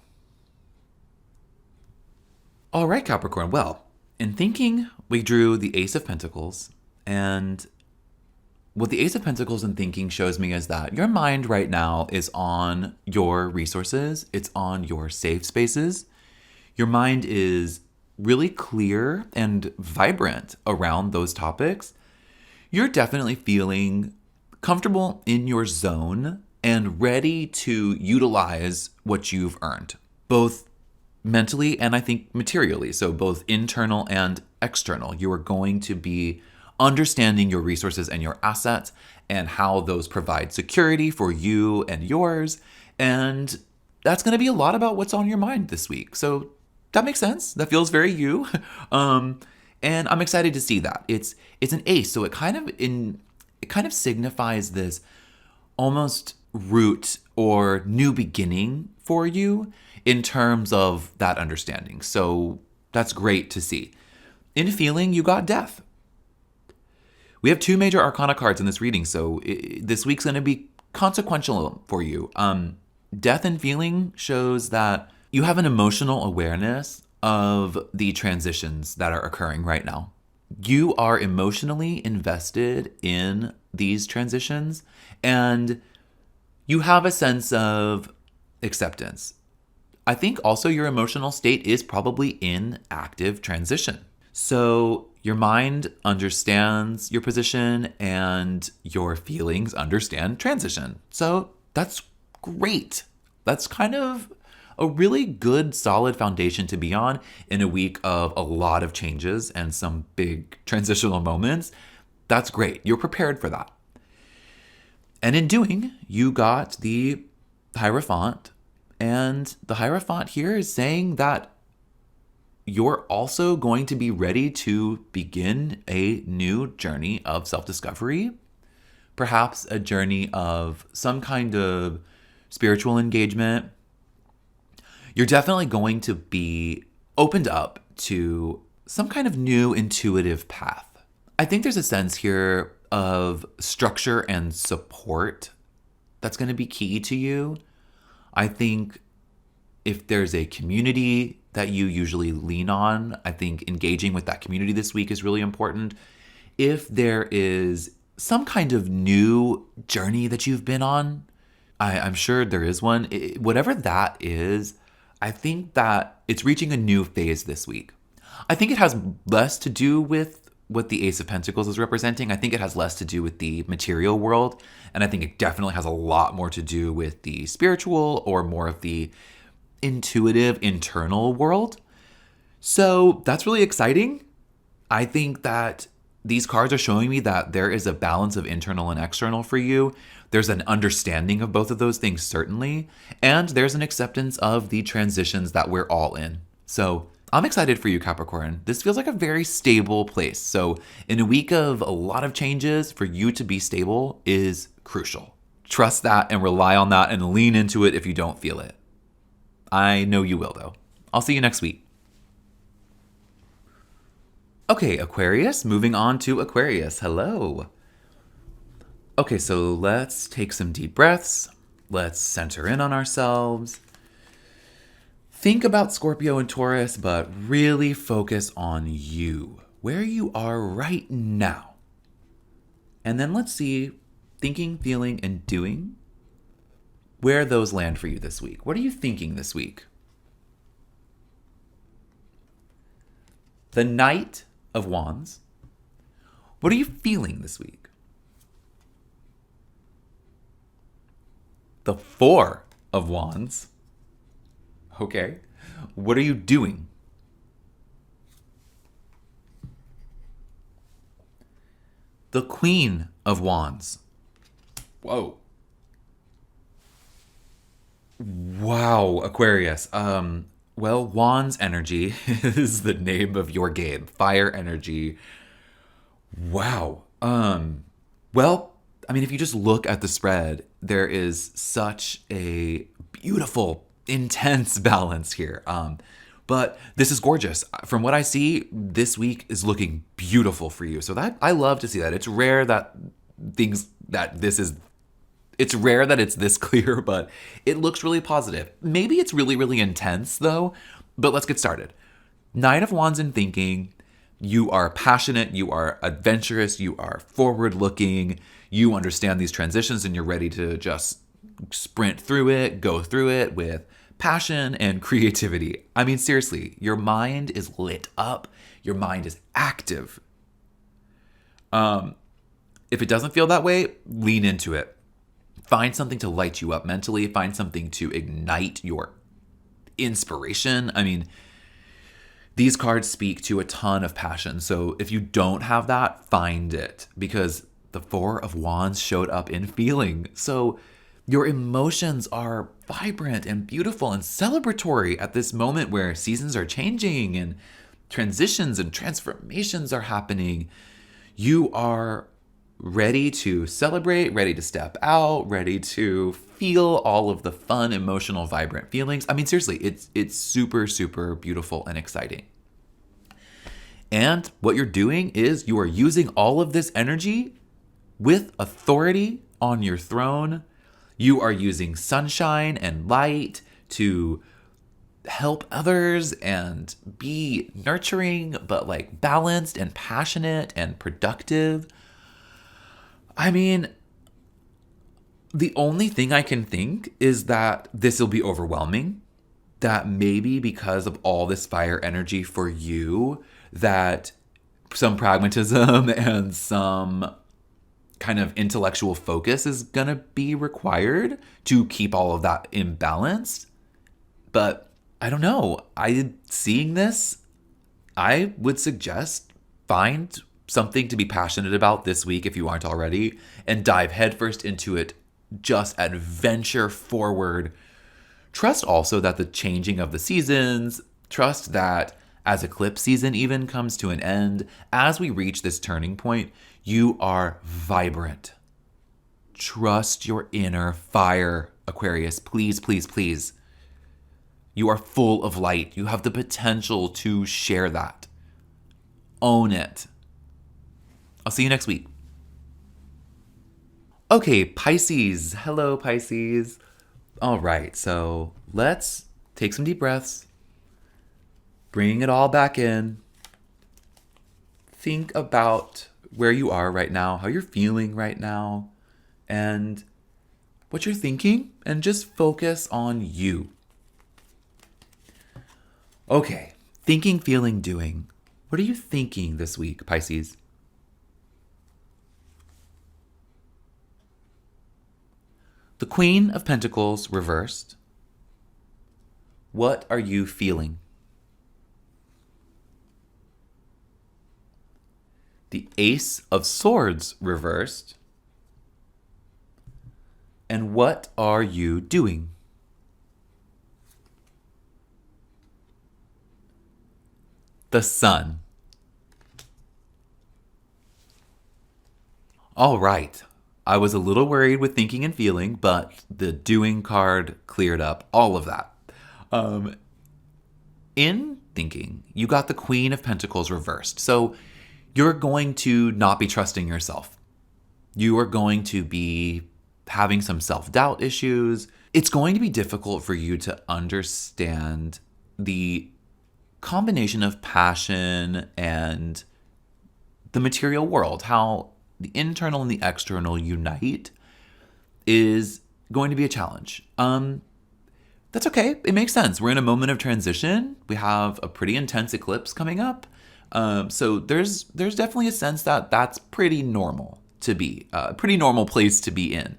All right, Capricorn. Well, in thinking, we drew the Ace of Pentacles, and what the Ace of Pentacles in thinking shows me is that your mind right now is on your resources. It's on your safe spaces. Your mind is really clear and vibrant around those topics. You're definitely feeling comfortable in your zone and ready to utilize what you've earned, both mentally and I think materially. So both internal and external. You are going to be understanding your resources and your assets and how those provide security for you and yours. And that's going to be a lot about what's on your mind this week. So that makes sense. That feels very you. And I'm excited to see that. It's an ace. So it kind of signifies this almost root or new beginning for you in terms of that understanding. So that's great to see. In feeling, you got death. We have 2 major arcana cards in this reading, so this week's going to be consequential for you. Death in feeling shows that you have an emotional awareness of the transitions that are occurring right now. You are emotionally invested in these transitions, and you have a sense of acceptance. I think also your emotional state is probably in active transition. So your mind understands your position and your feelings understand transition. So that's great. That's kind of a really good, solid foundation to be on in a week of a lot of changes and some big transitional moments. That's great. You're prepared for that. And in doing, you got the Hierophant. And the Hierophant here is saying that you're also going to be ready to begin a new journey of self-discovery, perhaps a journey of some kind of spiritual engagement. You're definitely going to be opened up to some kind of new intuitive path. I think there's a sense here of structure and support that's going to be key to you. I think if there's a community that you usually lean on, I think engaging with that community this week is really important. If there is some kind of new journey that you've been on, I'm sure there is one. Whatever that is, I think that it's reaching a new phase this week. I think it has less to do with what the Ace of Pentacles is representing. I think it has less to do with the material world. And I think it definitely has a lot more to do with the spiritual or more of the intuitive internal world. So that's really exciting. I think that these cards are showing me that there is a balance of internal and external for you. There's an understanding of both of those things, certainly. And there's an acceptance of the transitions that we're all in. So I'm excited for you, Capricorn. This feels like a very stable place. So in a week of a lot of changes, for you to be stable is crucial. Trust that and rely on that and lean into it if you don't feel it. I know you will, though. I'll see you next week. Okay, Aquarius, moving on to Aquarius. Hello. Okay, so let's take some deep breaths. Let's center in on ourselves. Think about Scorpio and Taurus, but really focus on you, where you are right now. And then let's see, thinking, feeling, and doing, where those land for you this week. What are you thinking this week? The Knight of Wands. What are you feeling this week? The Four of Wands. Okay. What are you doing? The Queen of Wands. Whoa. Wow, Aquarius. Well, Wands energy is the name of your game. Fire energy. Wow. Well, I mean, if you just look at the spread, there is such a beautiful, intense balance here. But this is gorgeous. From what I see, this week is looking beautiful for you. So that I love to see that. It's rare that it's rare that it's this clear, but it looks really positive. Maybe it's really, really intense though, but let's get started. Knight of Wands in thinking. You are passionate, you are adventurous, you are forward-looking, you understand these transitions and you're ready to just sprint through it, go through it with passion and creativity. I mean, seriously, your mind is lit up, your mind is active. If it doesn't feel that way, lean into it. Find something to light you up mentally, find something to ignite your inspiration. I mean, these cards speak to a ton of passion. So if you don't have that, find it, because the Four of Wands showed up in feeling. So your emotions are vibrant and beautiful and celebratory at this moment where seasons are changing and transitions and transformations are happening. You are ready to celebrate, ready to step out, ready to feel all of the fun, emotional, vibrant feelings. I mean, seriously, it's super, super beautiful and exciting. And what you're doing is you are using all of this energy with authority on your throne. You are using sunshine and light to help others and be nurturing, but like balanced and passionate and productive. I mean, the only thing I can think is that this will be overwhelming. That maybe because of all this fire energy for you, that some pragmatism and some kind of intellectual focus is going to be required to keep all of that in balance. But I don't know. Seeing this, I would suggest find something to be passionate about this week if you aren't already, and dive headfirst into it. Just adventure forward. Trust also that the changing of the seasons, trust that as eclipse season even comes to an end, as we reach this turning point, you are vibrant. Trust your inner fire, Aquarius. Please, please, please. You are full of light. You have the potential to share that. Own it. I'll see you next week. Okay, Pisces. Hello, Pisces. All right, so let's take some deep breaths. Bring it all back in. Think about where you are right now, how you're feeling right now, and what you're thinking, and just focus on you. Okay, thinking, feeling, doing. What are you thinking this week, Pisces? The Queen of Pentacles reversed. What are you feeling? The Ace of Swords reversed. And what are you doing? The Sun. All right. I was a little worried with thinking and feeling, but the doing card cleared up all of that. In thinking, you got the Queen of Pentacles reversed. So you're going to not be trusting yourself. You are going to be having some self-doubt issues. It's going to be difficult for you to understand the combination of passion and the material world, how the internal and the external unite, is going to be a challenge. That's okay. It makes sense. We're in a moment of transition. We have a pretty intense eclipse coming up. So there's definitely a sense that that's pretty normal to be, a pretty normal place to be in.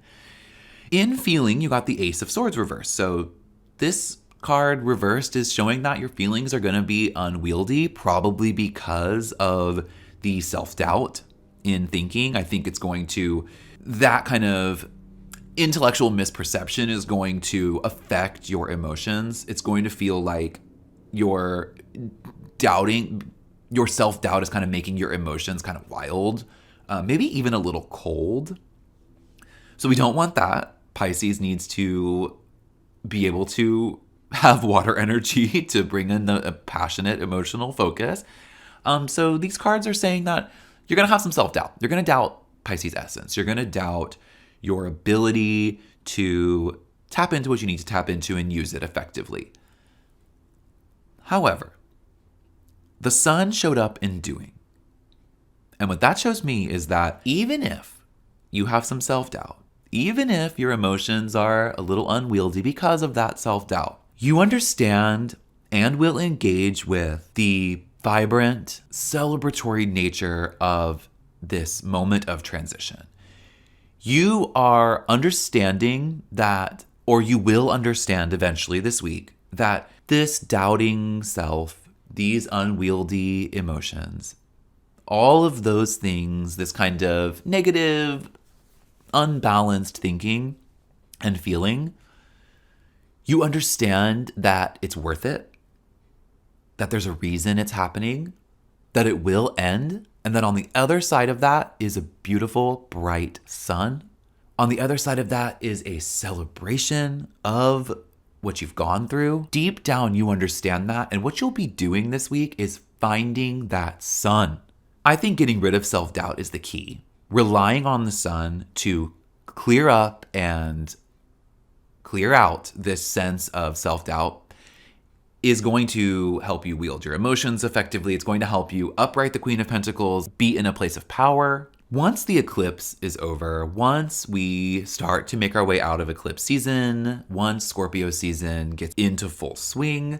In feeling, you got the Ace of Swords reversed. So this card reversed is showing that your feelings are going to be unwieldy, probably because of the self-doubt in thinking. I think it's going to, that kind of intellectual misperception is going to affect your emotions. It's going to feel like you're doubting, your self-doubt is kind of making your emotions kind of wild, maybe even a little cold. So we don't want that. Pisces needs to be able to have water energy to bring in a passionate emotional focus. So these cards are saying that you're going to have some self-doubt. You're going to doubt Pisces essence. You're going to doubt your ability to tap into what you need to tap into and use it effectively. However, the Sun showed up in doing. And what that shows me is that even if you have some self-doubt, even if your emotions are a little unwieldy because of that self-doubt, you understand and will engage with the vibrant, celebratory nature of this moment of transition. You are understanding that, or you will understand eventually this week, that this doubting self, these unwieldy emotions, all of those things, this kind of negative, unbalanced thinking and feeling, you understand that it's worth it, that there's a reason it's happening, that it will end, And then on the other side of that is a beautiful, bright sun. On the other side of that is a celebration of what you've gone through. Deep down, you understand that. And what you'll be doing this week is finding that sun. I think getting rid of self-doubt is the key. Relying on the sun to clear up and clear out this sense of self-doubt is going to help you wield your emotions effectively. It's going to help you upright the Queen of Pentacles, be in a place of power. Once the eclipse is over, once we start to make our way out of eclipse season, once Scorpio season gets into full swing,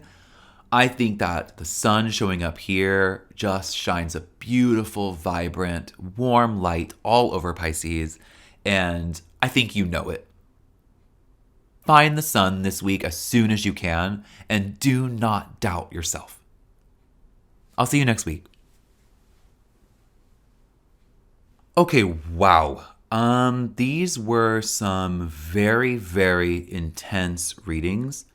I think that the sun showing up here just shines a beautiful, vibrant, warm light all over Pisces, and I think you know it. Find the sun this week as soon as you can, and do not doubt yourself. I'll see you next week. Okay, wow. These were some very, very intense readings.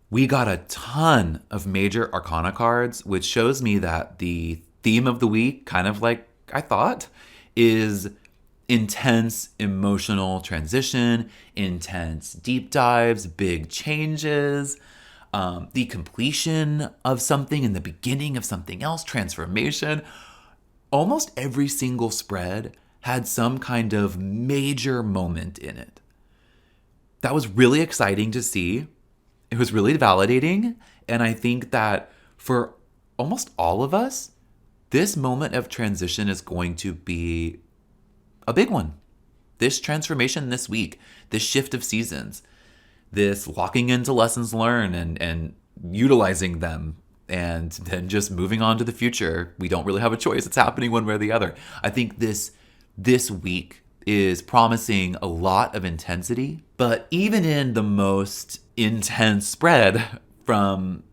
We got a ton of major arcana cards, which shows me that the theme of the week, kind of like I thought, is intense emotional transition, intense deep dives, big changes, the completion of something and the beginning of something else, transformation. Almost every single spread had some kind of major moment in it. That was really exciting to see. It was really validating. And I think that for almost all of us, this moment of transition is going to be a big one. This transformation this week, this shift of seasons, this locking into lessons learned and utilizing them, and then just moving on to the future. We don't really have a choice. It's happening one way or the other. I think this week is promising a lot of intensity, but even in the most intense spread from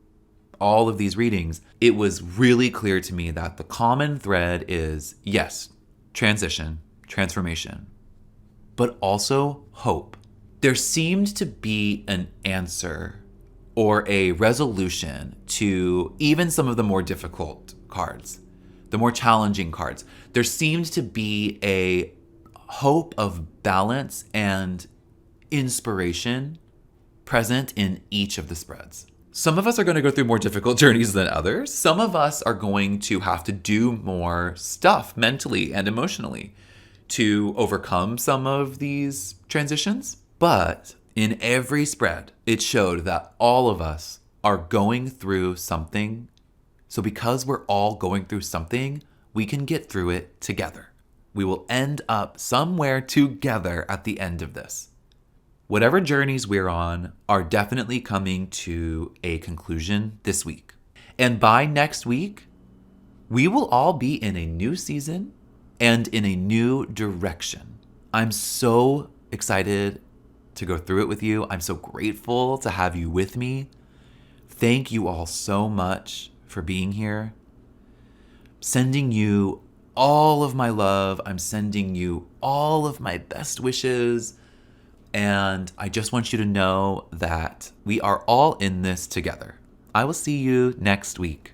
all of these readings, it was really clear to me that the common thread is, yes, transition, transformation, but also hope. There seemed to be an answer or a resolution to even some of the more difficult cards, the more challenging cards. There seemed to be a hope of balance and inspiration present in each of the spreads. Some of us are going to go through more difficult journeys than others. Some of us are going to have to do more stuff mentally and emotionally to overcome some of these transitions. But in every spread, it showed that all of us are going through something. So because we're all going through something, we can get through it together. We will end up somewhere together at the end of this. Whatever journeys we're on are definitely coming to a conclusion this week. And by next week, we will all be in a new season and in a new direction. I'm so excited to go through it with you. I'm so grateful to have you with me. Thank you all so much for being here. Sending you all of my love. I'm sending you all of my best wishes. And I just want you to know that we are all in this together. I will see you next week.